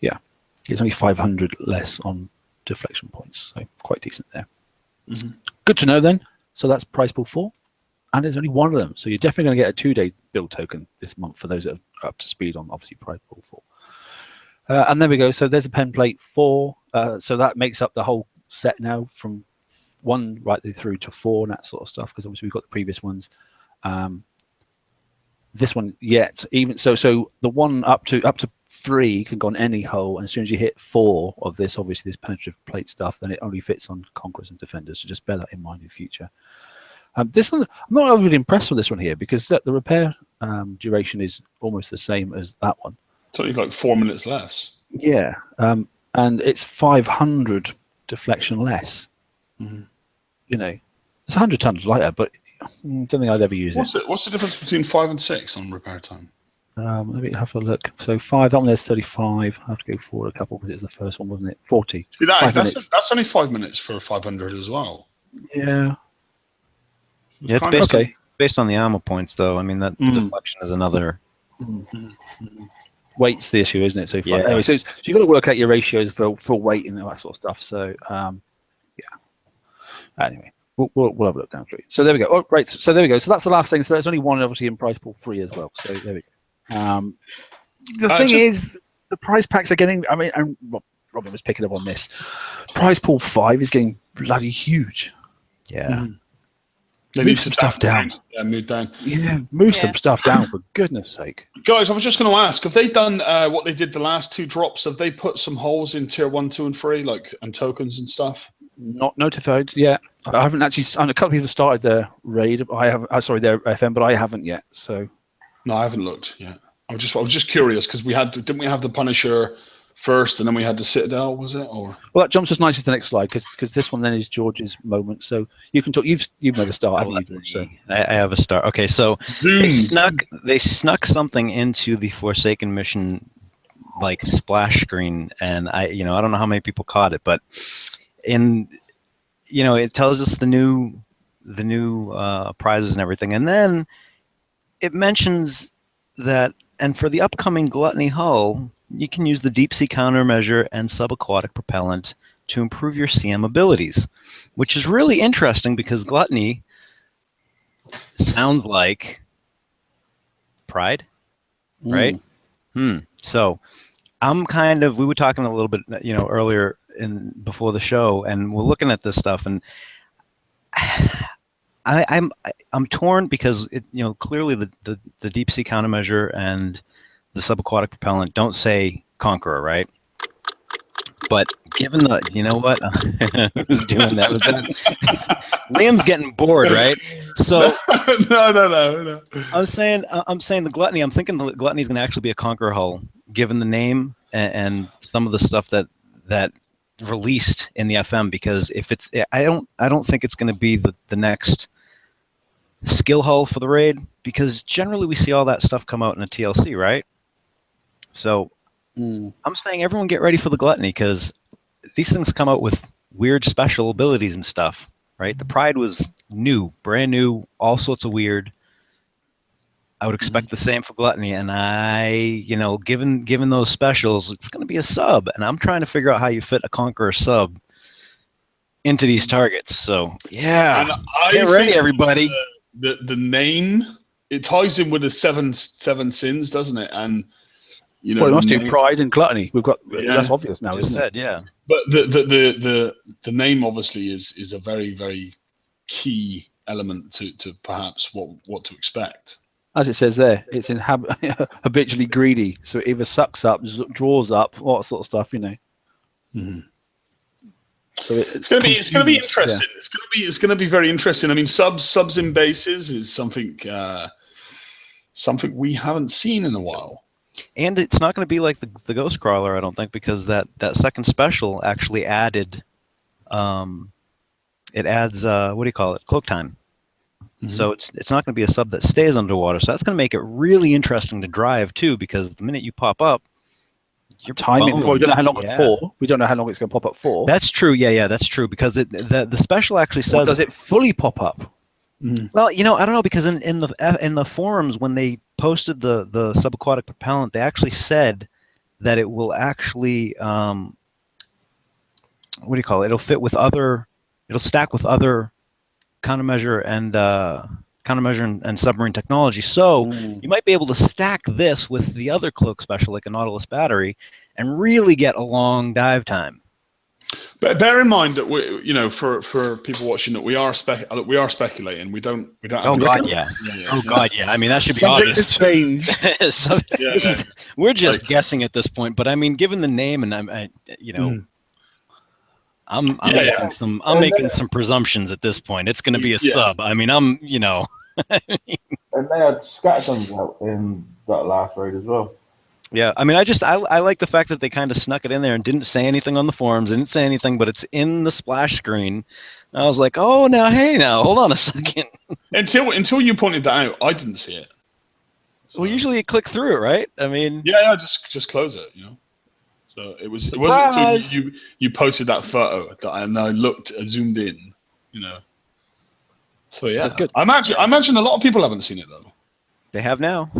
yeah, it's only 500 less on deflection points, so quite decent there. Good to know then. So that's price pool 4, and there's only 1 of them. So you're definitely going to get a 2-day build token this month for those that are up to speed on obviously price pool 4. And there we go. So there's a pen plate 4. So that makes up the whole set now from 1 right through to 4 and that sort of stuff, because obviously we've got the previous ones. This one yet even so the one up to 3 can go on any hull, and as soon as you hit 4 of this, obviously this penetrative plate stuff, then it only fits on Conquerors and Defenders. So just bear that in mind in future. This one, I'm not overly impressed with this one here, because the repair duration is almost the same as that one. It's only like 4 minutes less. Yeah, and it's 500 deflection less. You know, it's 100 tons lighter, but I don't think I'd ever use it. What's the difference between 5 and 6 on repair time? Let me have a look. So 5, that one there's 35. I have to go forward a couple because it was the first one, wasn't it? 40. See, that's only 5 minutes for 500 as well. Yeah. Yeah, it's based on the ammo points, though. I mean, that the deflection is another. Weight's the issue, isn't it? So far. Yeah. Anyway, so you've got to work out your ratios for weight and all that sort of stuff. So yeah. Anyway, we'll have a look down through. So there we go. Oh, great. So there we go. So that's the last thing. So there's only one obviously in price pool 3 as well. So there we go. The thing is, the prize packs are getting. I mean, and Robin was picking up on this. Prize pool 5 is getting bloody huge. Yeah. Move some stuff down. Yeah, move down. Yeah, move some stuff down for goodness sake. Guys, I was just going to ask, have they done what they did the last 2 drops? Have they put some holes in tier 1, 2, and 3, like, and tokens and stuff? Not notified yet. I haven't actually. A couple of people started their raid. I have. Their FM, but I haven't yet. So. No, I haven't looked yet. I was just curious because didn't we have the Punisher first, and then we had the Citadel, was it? Or well, that jumps us nicely to the next slide because this one then is George's moment. So you can talk. You've made a start, haven't you, George? So I have a start. Okay, so they snuck something into the Forsaken mission, like splash screen, and I don't know how many people caught it, but it tells us the new prizes and everything, and then it mentions that, and for the upcoming Gluttony hull, you can use the deep sea countermeasure and subaquatic propellant to improve your CM abilities, which is really interesting because Gluttony sounds like pride, right? So I'm we were talking a little bit, earlier before the show, and we're looking at this stuff, and I'm torn because clearly the deep sea countermeasure and the subaquatic propellant don't say Conqueror, right? But given what who's doing that? Was that Liam's getting bored, right? So no. I'm saying the Gluttony. I'm thinking the Gluttony is going to actually be a Conqueror hull, given the name and some of the stuff that released in the FM. Because if it's, I don't think it's going to be the next skill hull for the raid, because generally we see all that stuff come out in a TLC, right? So I'm saying everyone get ready for the Gluttony, because these things come out with weird special abilities and stuff, right? The Pride was new, brand new, all sorts of weird. I would expect the same for Gluttony, and given those specials, it's going to be a sub, and I'm trying to figure out how you fit a Conqueror sub into these targets. So yeah, And I get ready, think everybody. The name, it ties in with the seven sins, doesn't it? And you know, Well, it the must do name- pride and gluttony. We've got Yeah. that's obvious now, Just isn't said, yeah. But the name obviously is a very, very key element to perhaps what to expect. As it says there, it's habitually greedy, so it either sucks up, draws up, all that sort of stuff, you know. Mhm. So It's going to be consumes, interesting. yeah. It's going to be very interesting. I mean, subs in bases is something we haven't seen in a while. And it's not going to be like the Ghost Crawler, I don't think, because that second special actually added, it adds what do you call it, cloak time. Mhm. So it's not going to be a sub that stays underwater. So that's going to make it really interesting to drive too, because the minute you pop up, you're Timing. boned. Well, we don't know how long it's Yeah. for. We don't know how long it's going to pop up for. That's true. Yeah, that's true, because the special actually Or says. does it fully pop up? Well, you know, I don't know, because in the forums when they posted the subaquatic propellant, they actually said that it will actually what do you call it? It'll fit with other. It'll stack with other countermeasure and submarine technology. So you might be able to stack this with the other cloak special, like a Nautilus battery, and really get a long dive time. But bear in mind that for people watching, that we are speculating. We don't. Have Oh any- God, yeah. Oh God, yeah. I mean, that should be Subject to obvious. change. So, Yeah. We're just Like- guessing at this point, but I mean, given the name, and I'm Yeah, making some presumptions at this point. It's going to be a Yeah. sub. I mean, And they had scatterguns out in that last raid as well. yeah. I mean, I like the fact that they kind of snuck it in there and didn't say anything on the forums, didn't say anything, but it's in the splash screen. I was like, oh, now, hold on a second. Until you pointed that out, I didn't see it. Well, usually you click through it, right? I mean, Yeah, just close it. So it wasn't Surprise! until you posted that photo that I zoomed in. So yeah, That's good. I imagine a lot of people haven't seen it though. they have now.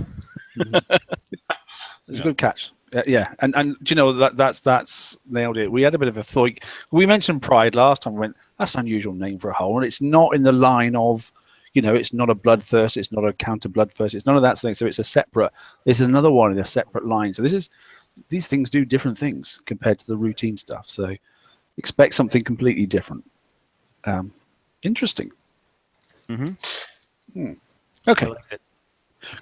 It's a good catch. Yeah, and do you know that's nailed it. We had a bit of a thought. We mentioned pride last time. We went, that's an unusual name for a hull, and it's not in the line of, it's not a bloodthirst, it's not a counter bloodthirst, it's none of that thing. So it's a separate. This is another one in a separate line. So these things do different things compared to the routine stuff. So expect something completely different. Interesting. Mm-hmm. Okay. I liked it.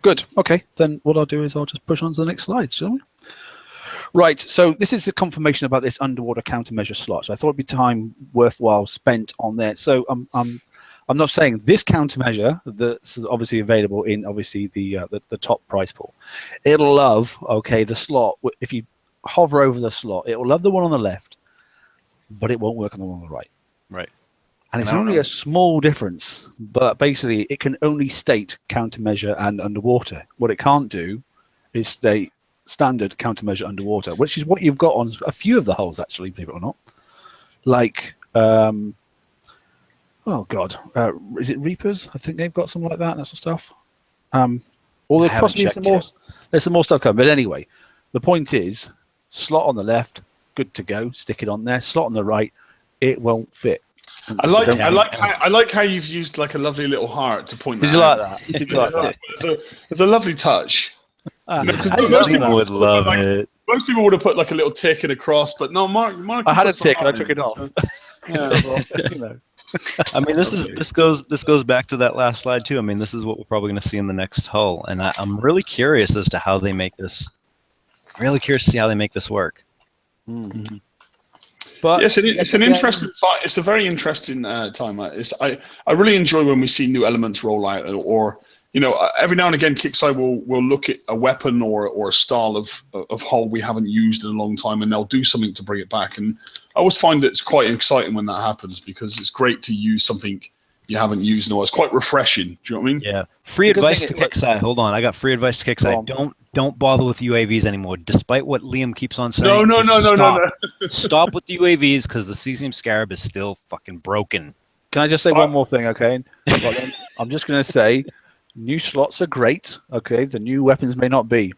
Good. Okay. Then what I'll do is I'll just push on to the next slide, shall we? Right. So this is the confirmation about this underwater countermeasure slot. So I thought it'd be time worthwhile spent on there. So I'm not saying this countermeasure that's obviously available in the top price pool. It'll love the slot. If you hover over the slot, it will love the one on the left, but it won't work on the one on the right. Right. And it's only a small difference, but basically it can only state countermeasure and underwater. What it can't do is state standard countermeasure underwater, which is what you've got on a few of the hulls, actually, believe it or not. Like, is it Reapers? I think they've got something like that. That sort of stuff. Or I haven't there's some more stuff coming. But anyway, the point is, slot on the left, good to go. Stick it on there. Slot on the right, it won't fit. I like how you've used like a lovely little heart to point. Did you like that? Did you like that? It's a lovely touch. Most people would love it. Most people would have put like a little tick and a cross, but no, Mark. I had a put some tick and I heart took in it off. So, I mean, this goes back to that last slide too. I mean, this is what we're probably going to see in the next hull, and I'm really curious as to how they make this. Really curious to see how they make this work. Mm-hmm. But yes, it's an interesting time. It's a very interesting time. I really enjoy when we see new elements roll out, or every now and again, Kickside will look at a weapon or a style of hull we haven't used in a long time, and they'll do something to bring it back. And I always find it's quite exciting when that happens, because it's great to use something you haven't used in a while. It's quite refreshing. Do you know what I mean? Yeah. Free advice to Kickside. Hold on, I got free advice to Kickside. Don't bother with UAVs anymore, despite what Liam keeps on saying. No. Stop with the UAVs, because the Cesium Scarab is still fucking broken. Can I just say one more thing, okay? Well, then, I'm just going to say, new slots are great, okay? The new weapons may not be.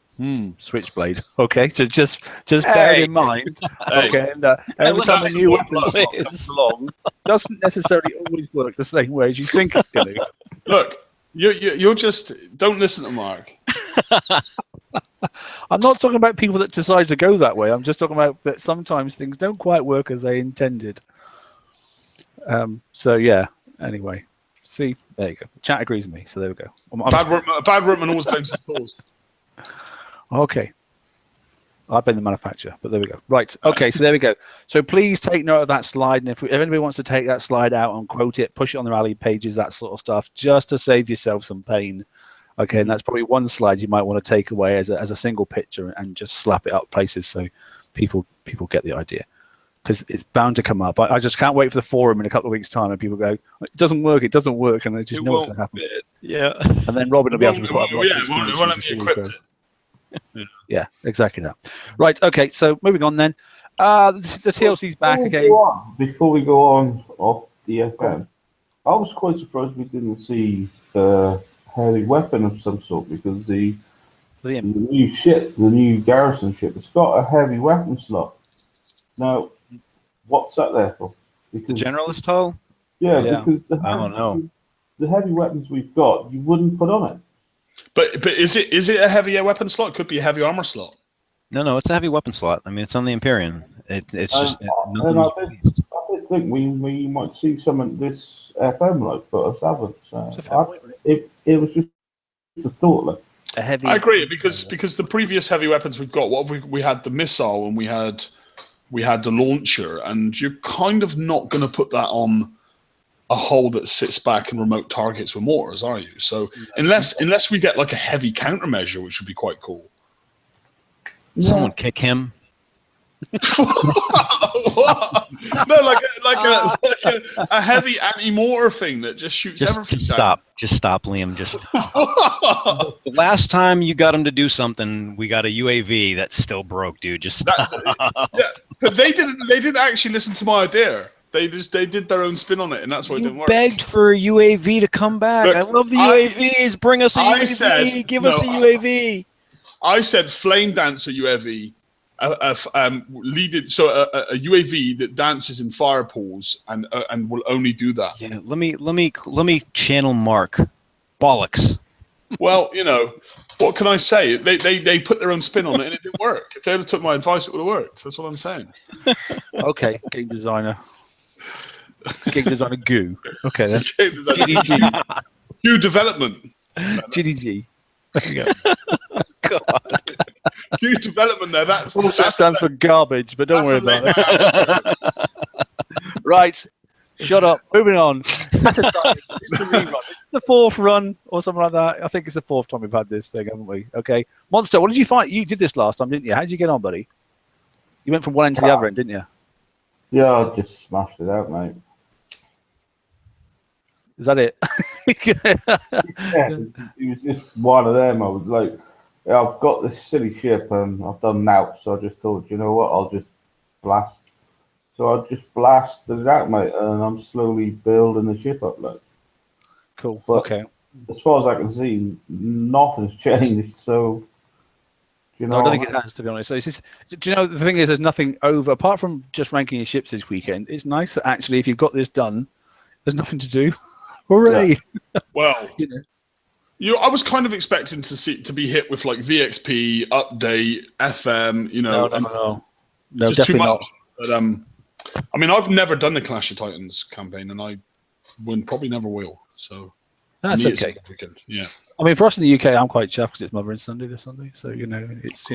Switchblade. Okay, so just bear it in mind. Okay, and every time a new weapon slot comes along, doesn't necessarily always work the same way as you think it's going to. Look, you're just don't listen to Mark. I'm not talking about people that decide to go that way. I'm just talking about that sometimes things don't quite work as they intended. So yeah. Anyway, see, there you go. Chat agrees with me. So there we go. A bad workman always blames his cause. Okay. I've been the manufacturer, but there we go. Right. Okay. So there we go. So please take note of that slide. And if anybody wants to take that slide out and quote it, push it on the rally pages, that sort of stuff, just to save yourself some pain. Okay. And that's probably one slide you might want to take away as a single picture and just slap it up places so people get the idea. Because it's bound to come up. I just can't wait for the forum in a couple of weeks' time and people go, it doesn't work, and they just know what's going to happen. Yeah. And then Robin will be able to report. Yeah, exactly that. Right, okay, so moving on then. The TLC's back again. Before we go on off the FM, I was quite surprised we didn't see a heavy weapon of some sort because the new ship, the new garrison ship, it's got a heavy weapon slot. Now, what's that there for? Because The generalist hull? Yeah, because I don't know. The heavy weapons we've got, you wouldn't put on it. But is it a heavy weapon slot? It could be a heavy armor slot. No, it's a heavy weapon slot. I mean, it's on the Empyrean. It's just And I did think we might see some of this FM like, but us haven't. So it was just a thought. Like. A heavy. I agree because the previous heavy weapons we've got, we had the missile and we had the launcher, and you're kind of not going to put that on a hull that sits back and remote targets with mortars, are you? So unless we get like a heavy countermeasure, which would be quite cool. Someone kick him. No, like a heavy anti-mortar thing that just shoots everything down. Just stop, Liam. Just the last time you got him to do something, we got a UAV that still broke, dude. Just stop. Yeah, but they didn't actually listen to my idea. They did their own spin on it, and that's why it didn't work. Begged for a UAV to come back. Look, I love the UAVs. Bring us a UAV. Give us a UAV. I said flame dancer UAV. A UAV that dances in fire pools and will only do that. Yeah, let me channel Mark. Bollocks. Well, what can I say? They put their own spin on it and it didn't work. If they had took my advice, it would have worked. That's what I'm saying. Okay, game designer goo. Okay then. GDG. New development. GDG. There you go. God. New development there. That stands for garbage, but don't worry about it. Right. Shut up. Moving on. It's a rerun. It's the fourth run or something like that. I think it's the fourth time we've had this thing, haven't we? Okay. Monster, what did you find? You did this last time, didn't you? How did you get on, buddy? You went from one end to the other end, didn't you? Yeah, I just smashed it out, mate. Is that it? Yeah, it was just one of them. I was like, I've got this silly ship and I've done now, so I just thought, you know what, I'll just blast. So I just blasted it out, mate, and I'm slowly building the ship up, like. Cool. But okay. As far as I can see, nothing's changed. So, I don't think it has, to be honest. So do you know the thing is, there's nothing over apart from just ranking your ships this weekend. It's nice that actually, if you've got this done, there's nothing to do. Hooray! Yeah. Well, I was kind of expecting to be hit with like VXP update, FM. No, definitely not. But I mean, I've never done the Clash of Titans campaign, and I probably never will. So that's okay. Yeah. I mean, for us in the UK, I'm quite chuffed because it's Mothering Sunday this Sunday. So it's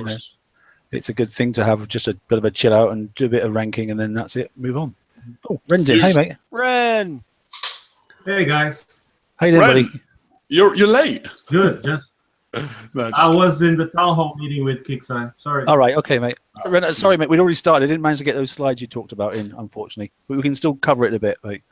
it's a good thing to have just a bit of a chill out and do a bit of ranking, and then that's it. Move on. Oh, Ren's in. Hey, mate. Ren. Hey guys. How you doing, buddy? You're late. Good. Just I was in the town hall meeting with Kicksai. Sorry. All right. Okay, mate. Ren, sorry, mate. We'd already started. I didn't manage to get those slides you talked about in, unfortunately. But we can still cover it a bit, mate,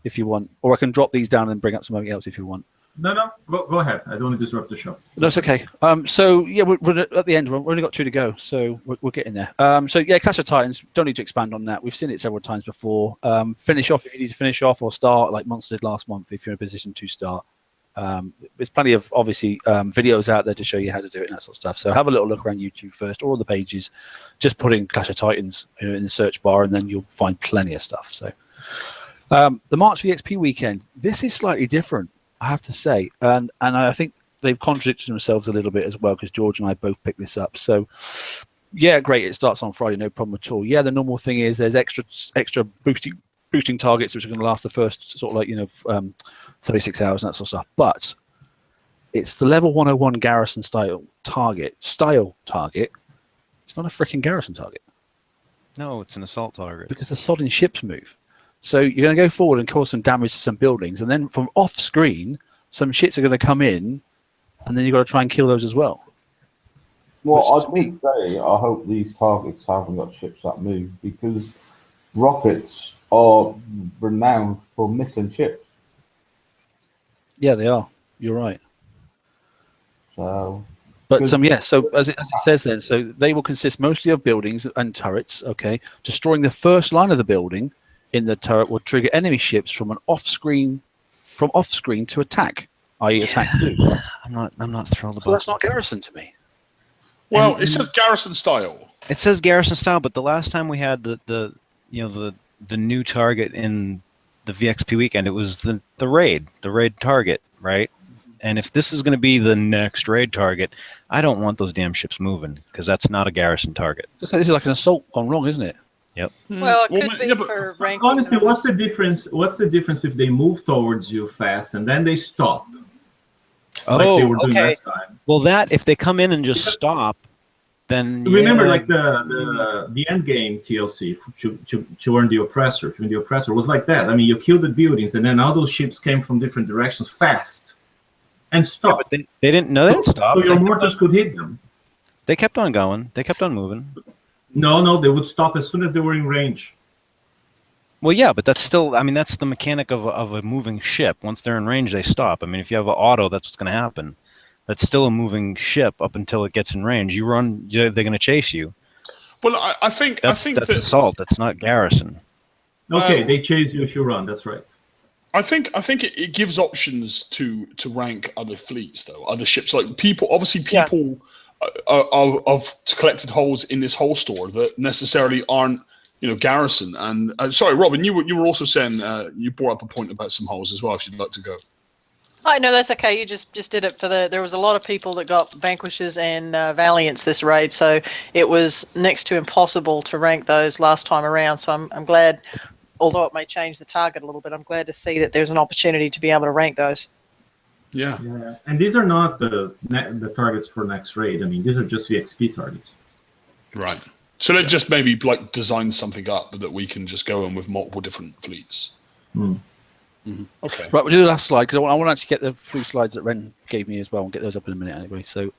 if you want. Or I can drop these down and bring up something else if you want. No. Go ahead. I don't want to disrupt the show. That's okay. So yeah, we're at the end. We've only got 2 to go, so we're getting there. So yeah, Clash of Titans. Don't need to expand on that. We've seen it several times before. Finish off if you need to finish off, or start like Monster did last month if you're in a position to start. There's plenty of obviously videos out there to show you how to do it and that sort of stuff. So have a little look around YouTube first, or on the pages. Just put in Clash of Titans in the search bar, and then you'll find plenty of stuff. So the March VXP weekend. This is slightly different, I have to say, and I think they've contradicted themselves a little bit as well, because George and I both picked this up. So yeah, great. It starts on Friday, no problem at all. Yeah, the normal thing is there's extra boosting targets which are going to last the first sort of like 36 hours and that sort of stuff. But it's the level 101 garrison style target. It's not a freaking garrison target. No, it's an assault target. Because the sodding ships move. So you're going to go forward and cause some damage to some buildings, and then from off screen, some shits are going to come in, and then you've got to try and kill those as well. Well, I would say I hope these targets haven't got ships that move, because rockets are renowned for missing ships. Yeah, they are. You're right. So, but so as it says then, so they will consist mostly of buildings and turrets. Okay, destroying the first line of the building in the turret will trigger enemy ships from off screen to attack, i.e., attack you. I'm not thrilled about. So that's not garrison to me. Well, it says garrison style. It says garrison style, but the last time we had the new target in the VXP weekend, it was the raid target, right? And if this is going to be the next raid target, I don't want those damn ships moving, because that's not a garrison target. This is like an assault gone wrong, isn't it? Yep. Well, it could be for ranking. Honestly, what's the difference? What's the difference if they move towards you fast and then they stop? Like they were doing last time. Well, if they come in and just stop, then remember, like the end game TLC to earn the oppressor. To win the oppressor was like that. I mean, you killed the buildings, and then all those ships came from different directions fast and stopped. Yeah, but they didn't stop. So your mortars could hit them. They kept on going. They kept on moving. No, they would stop as soon as they were in range. Well, yeah, but that's still, I mean, that's the mechanic of a moving ship. Once they're in range, they stop. I mean, if you have an auto, that's what's going to happen. That's still a moving ship up until it gets in range. You run, they're going to chase you. Well, I think that's assault. That's not garrison. Okay, they chase you if you run. That's right. I think it gives options to rank other fleets, though, other ships. Like people of collected holes in this whole store that necessarily aren't, garrison. And sorry, Robin, you were also saying you brought up a point about some holes as well. If you'd like to go. Oh, no, that's okay. You just did it for there was a lot of people that got Vanquishes and Valiants this raid, so it was next to impossible to rank those last time around. So I'm glad, although it may change the target a little bit, I'm glad to see that there's an opportunity to be able to rank those. Yeah. And these are not the targets for next raid. I mean, these are just VXP targets. Right. So let's just maybe like design something up that we can just go in with multiple different fleets. Mm-hmm. Okay. Right, we'll do the last slide, because I want to actually get the 3 slides that Ren gave me as well, and get those up in a minute anyway. So,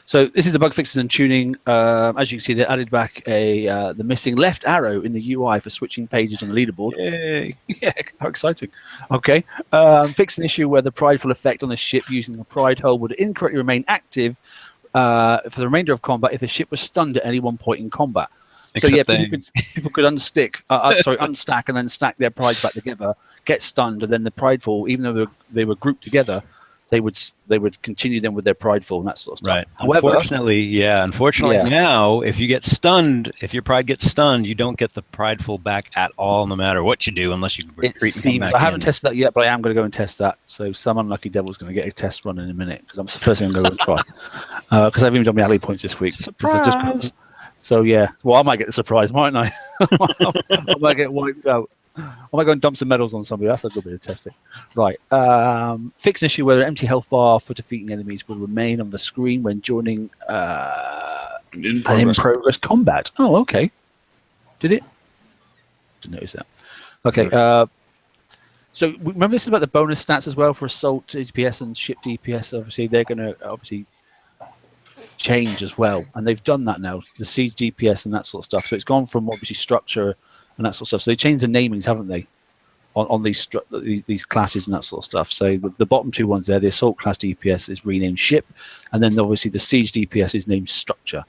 so this is the bug fixes and tuning. As you can see, they added back the missing left arrow in the UI for switching pages on the leaderboard. Yay! Yeah, how exciting. Okay. Fix an issue where the prideful effect on the ship using a pride hole would incorrectly remain active for the remainder of combat if the ship was stunned at any one point in combat. Except so yeah, people could unstack and then stack their prides back together, get stunned, and then the prideful, even though they were grouped together, they would continue them with their prideful and that sort of stuff. Right. However, unfortunately now, if you get stunned, if your pride gets stunned, you don't get the prideful back at all, no matter what you do, unless you retreat. I haven't tested that yet, but I am going to go and test that. So some unlucky devil's going to get a test run in a minute, because I'm the first thing I'm going to go and try. Because I've even done my alley points this week. Surprise! So yeah, well, I might get the surprise, mightn't I? I might get wiped out. I might go and dump some medals on somebody. That's a good bit of testing. Right. Fix an issue where an empty health bar for defeating enemies will remain on the screen when joining in progress combat. Oh, okay. Did it? Didn't notice that. Okay. So remember this is about the bonus stats as well for assault DPS and ship DPS. Obviously, they're going to change as well, and they've done that now, the siege DPS and that sort of stuff. So it's gone from obviously structure and that sort of stuff. So they changed the namings, haven't they, on these classes and that sort of stuff. So the bottom 2 ones there, the assault class DPS is renamed ship, and then obviously the siege DPS is named structure.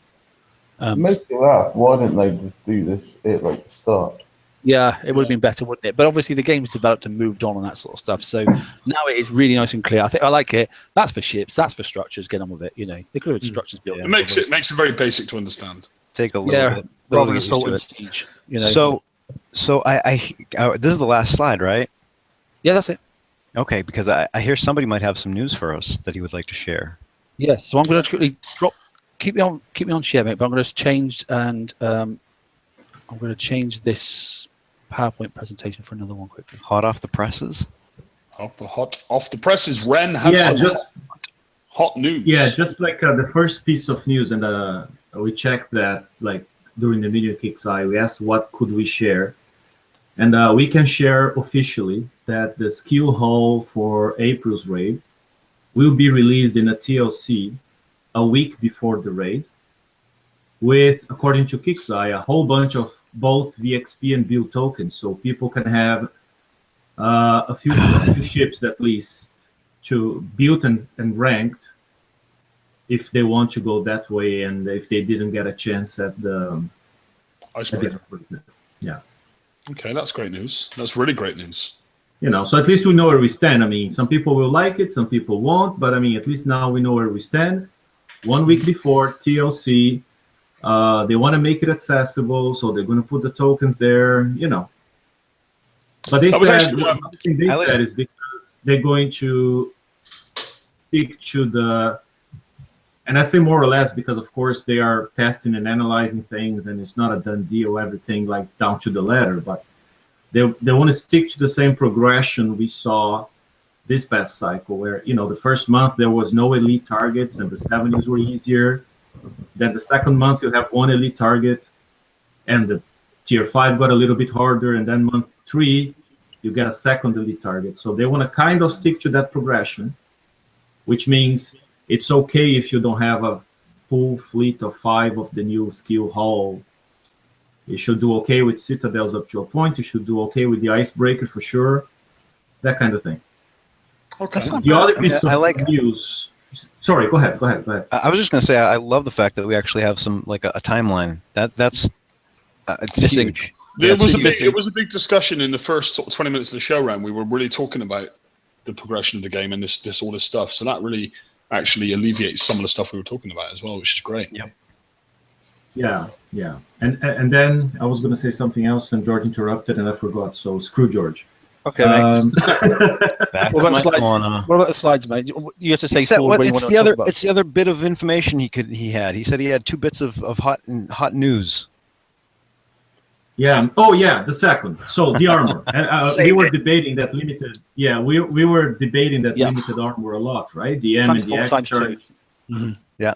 Most of that, why didn't they just do this at like the start? Yeah, it would have been better, wouldn't it? But obviously the game's developed and moved on and that sort of stuff. So now it is really nice and clear. I think I like it. That's for ships. That's for structures. Get on with it. You know, they could have had structures built. Yeah. It makes it very basic to understand. Take a little bit. Rather than used assault to and it. siege. You know. So I this is the last slide, right? Yeah, that's it. Okay, because I hear somebody might have some news for us that he would like to share. Yes. So I'm going to quickly keep me on share, mate. But I'm going to change and I'm going to change this PowerPoint presentation for another one quickly. Hot off the presses. Off the presses. Ren has some hot news. Yeah, just like the first piece of news, and we checked that like during the Media Kicks Eye, we asked what could we share, and we can share officially that the skill haul for April's raid will be released in a TLC a week before the raid, with, according to Kicks Eye, a whole bunch of both VXP and build tokens, so people can have a few ships at least to build and ranked if they want to go that way, and if they didn't get a chance at the Icebreaker. Yeah. Okay, that's great news. That's really great news. You know, so at least we know where we stand. I mean, some people will like it, some people won't, but I mean, at least now we know where we stand. 1 week before TLC, they want to make it accessible, so they're going to put the tokens there, you know. But they said, the thing they said is because they're going to stick to the, and I say more or less because, of course, they are testing and analyzing things, and it's not a done deal, everything like down to the letter, but they want to stick to the same progression we saw this past cycle, where, you know, the first month there was no elite targets and the 70s were easier. Then the second month you have one elite target and the tier 5 got a little bit harder, and then month 3 you get a second elite target. So they want to kind of stick to that progression, which means it's okay if you don't have a full fleet of 5 of the new skill haul. You should do okay with citadels up to a point. You should do okay with the icebreaker for sure. That kind of thing. Okay. The other piece of news. Sorry, go ahead. I was just going to say I love the fact that we actually have some like a timeline. That's it's huge. It was a big discussion in the first sort of 20 minutes of the show round. We were really talking about the progression of the game and all this stuff. So that really actually alleviates some of the stuff we were talking about as well, which is great. Yep. Yeah. And then I was going to say something else, and George interrupted, and I forgot. So screw George. Okay. What about the slides, mate? You have to say forward when you want to talk about. It's the other bit of information he had. He said he had 2 bits of hot news. Yeah. Oh, yeah. The second. So the armor. We were debating that limited. Yeah, we were debating that limited armor a lot, right? The M and the X charge. Mm-hmm. Yeah.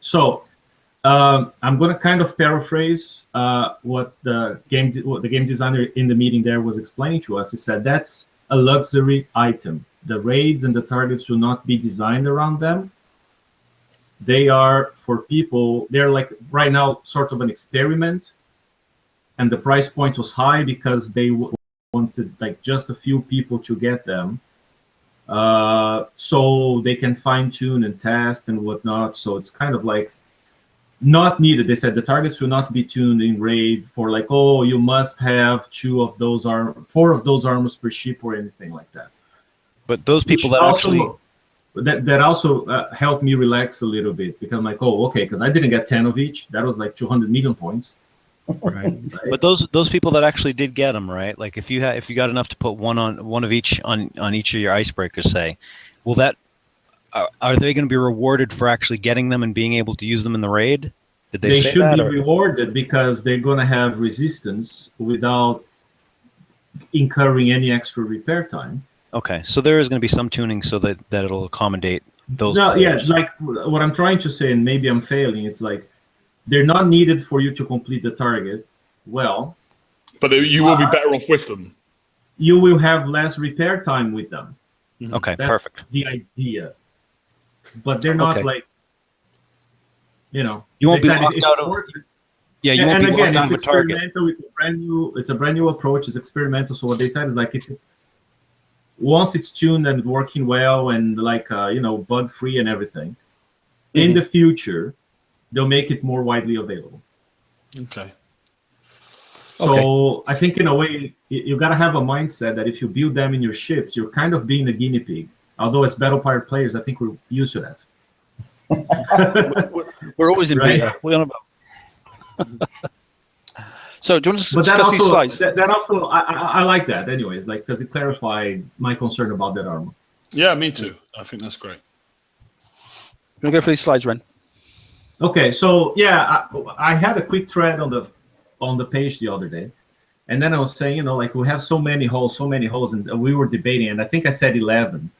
So I'm going to kind of paraphrase what the game designer in the meeting there was explaining to us. He said that's a luxury item. The raids and the targets will not be designed around them. They are for people. They're like right now sort of an experiment. And the price point was high because they wanted like just a few people to get them, so they can fine tune and test and whatnot. So it's kind of like not needed. They said the targets will not be tuned in raid for like, oh, you must have 4 of those armors per ship or anything like that. But those people that also helped me relax a little bit, because I'm like, oh, okay, because I didn't get 10 of each. That was like 200 million points. Right. But those people that actually did get them, right? Like if you got enough to put one of each on each of your icebreakers, say, will that are they going to be rewarded for actually getting them and being able to use them in the raid? Did they say that? They should be rewarded because they're going to have resistance without incurring any extra repair time. Okay, so there is going to be some tuning so that it'll accommodate those. No, yeah, like what I'm trying to say, and maybe I'm failing. It's like they're not needed for you to complete the target well. But you will be better off with them. You will have less repair time with them. Okay, that's perfect. The idea. But they're not like, you know. You won't be locked out of. Yeah, you won't be locked out of a target. It's a brand new approach. It's experimental. So what they said is like, once it's tuned and working well and like bug free and everything, in the future, they'll make it more widely available. Okay. So I think in a way, you got to have a mindset that if you build them in your ships, you're kind of being a guinea pig. Although as Battle Pirate players, I think we're used to that. We're always in Right. beta. We're on about. So do you want to But that discuss these also, slides? that also I like that anyways, like, because it clarified my concern about that armor. Yeah, me too. I think that's great. You want to go for these slides, Ren? Okay, so yeah, I had a quick thread on the page the other day, and then I was saying, like, we have so many holes, and we were debating, and I think I said 11.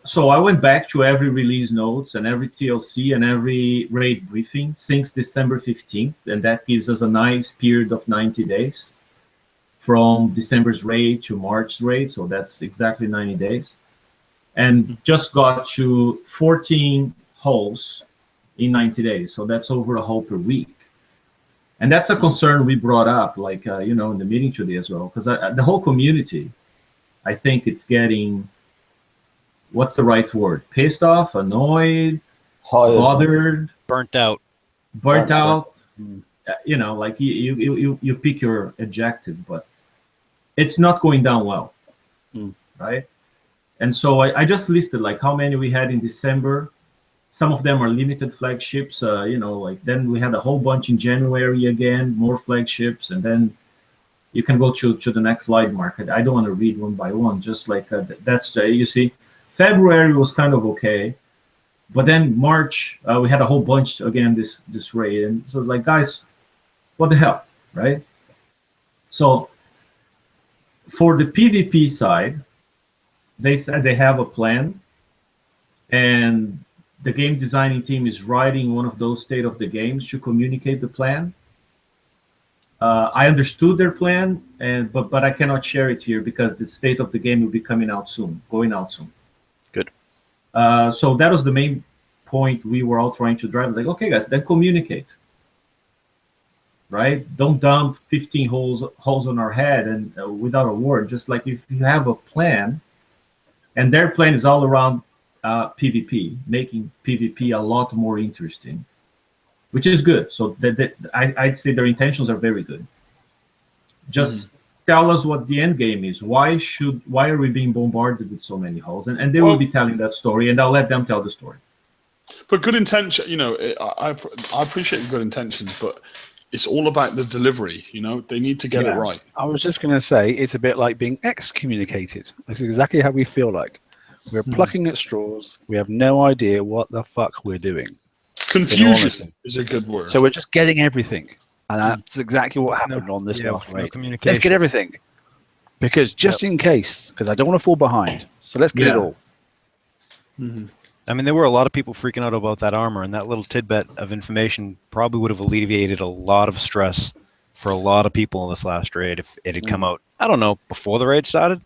So I went back to every release notes and every TLC and every raid briefing since December 15th, and that gives us a nice period of 90 days from December's raid to March's raid, so that's exactly 90 days. And just got to 14 holes in 90 days, so that's over a hole per week. And that's a concern we brought up, like, in the meeting today as well, because the whole community, I think it's getting, what's the right word? Pissed off, annoyed, Tired. bothered, Burnt out. burnt out. Like you pick your adjective, but it's not going down well, right? And so I just listed like how many we had in December. Some of them are limited flagships, like then we had a whole bunch in January again, more flagships, and then you can go to the next slide, Mark. I don't want to read one by one, just like that's you see. February was kind of okay, but then March we had a whole bunch again this raid, and so like, guys, what the hell, right? So for the PvP side, they said they have a plan, and the game designing team is writing one of those state of the games to communicate the plan. I understood their plan, but I cannot share it here because the state of the game will be going out soon. Good. So that was the main point we were all trying to drive. Like, okay, guys, then communicate, right? Don't dump 15 holes on our head and without a word. Just like if you have a plan, and their plan is all around PvP, making PvP a lot more interesting, which is good. So I'd say their intentions are very good. Just tell us what the end game is. Why are we being bombarded with so many holes? And they will be telling that story, and I'll let them tell the story. But good intention, I appreciate the good intentions, but it's all about the delivery. They need to get it right. I was just going to say it's a bit like being excommunicated. That's exactly how we feel like. We're plucking at straws. We have no idea what the fuck we're doing. Confusion is a good word. So we're just getting everything. And that's exactly what happened on this last raid. Communication. Let's get everything. Because just in case, because I don't want to fall behind. So let's get it all. I mean, there were a lot of people freaking out about that armor, and that little tidbit of information probably would have alleviated a lot of stress for a lot of people in this last raid if it had come out, I don't know, before the raid started.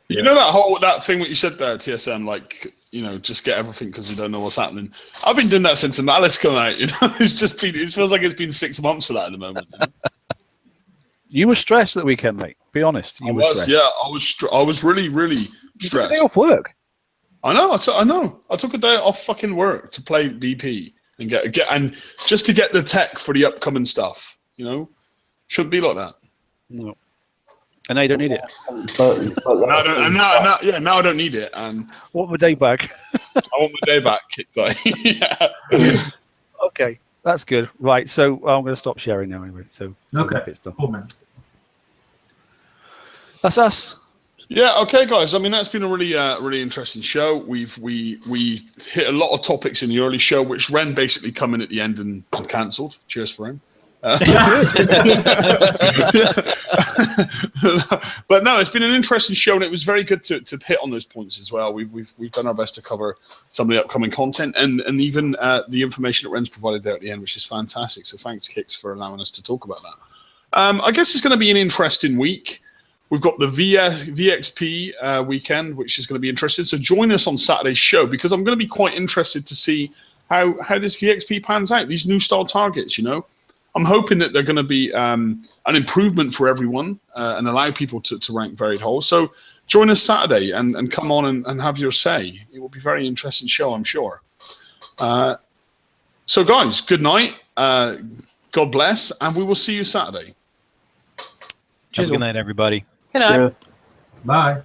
You know that thing that you said there, TSM, like, just get everything because you don't know what's happening. I've been doing that since the Malice come out. It feels like it's been 6 months of that at the moment. You were stressed that weekend, mate. Be honest. You were stressed. Yeah, I was really, really You took a stressed. day off work. I know. I took a day off fucking work to play BP and get and just to get the tech for the upcoming stuff. Shouldn't be like that. No. And now you don't need it. Now I don't need it, and Want my day back? I want my day back. Yeah. Okay, that's good. Right, so I'm going to stop sharing now anyway. So Okay. that bit's done. Cool, man. That's us. Yeah. Okay, guys. I mean, that's been a really interesting show. We hit a lot of topics in the early show, which Ren basically come in at the end and cancelled. Cheers for Ren. But no, it's been an interesting show, and it was very good to hit on those points as well. We've done our best to cover some of the upcoming content and even the information that Ren's provided there at the end, which is fantastic. So thanks, Kix, for allowing us to talk about that. I guess it's going to be an interesting week. We've got the VXP weekend, which is going to be interesting. So join us on Saturday's show, because I'm going to be quite interested to see how this VXP pans out, these new style targets, I'm hoping that they're going to be an improvement for everyone and allow people to rank varied holes. So join us Saturday and come on and have your say. It will be a very interesting show, I'm sure. So guys, good night. God bless, and we will see you Saturday. Have a good night, everybody. Good night. Yeah. Bye.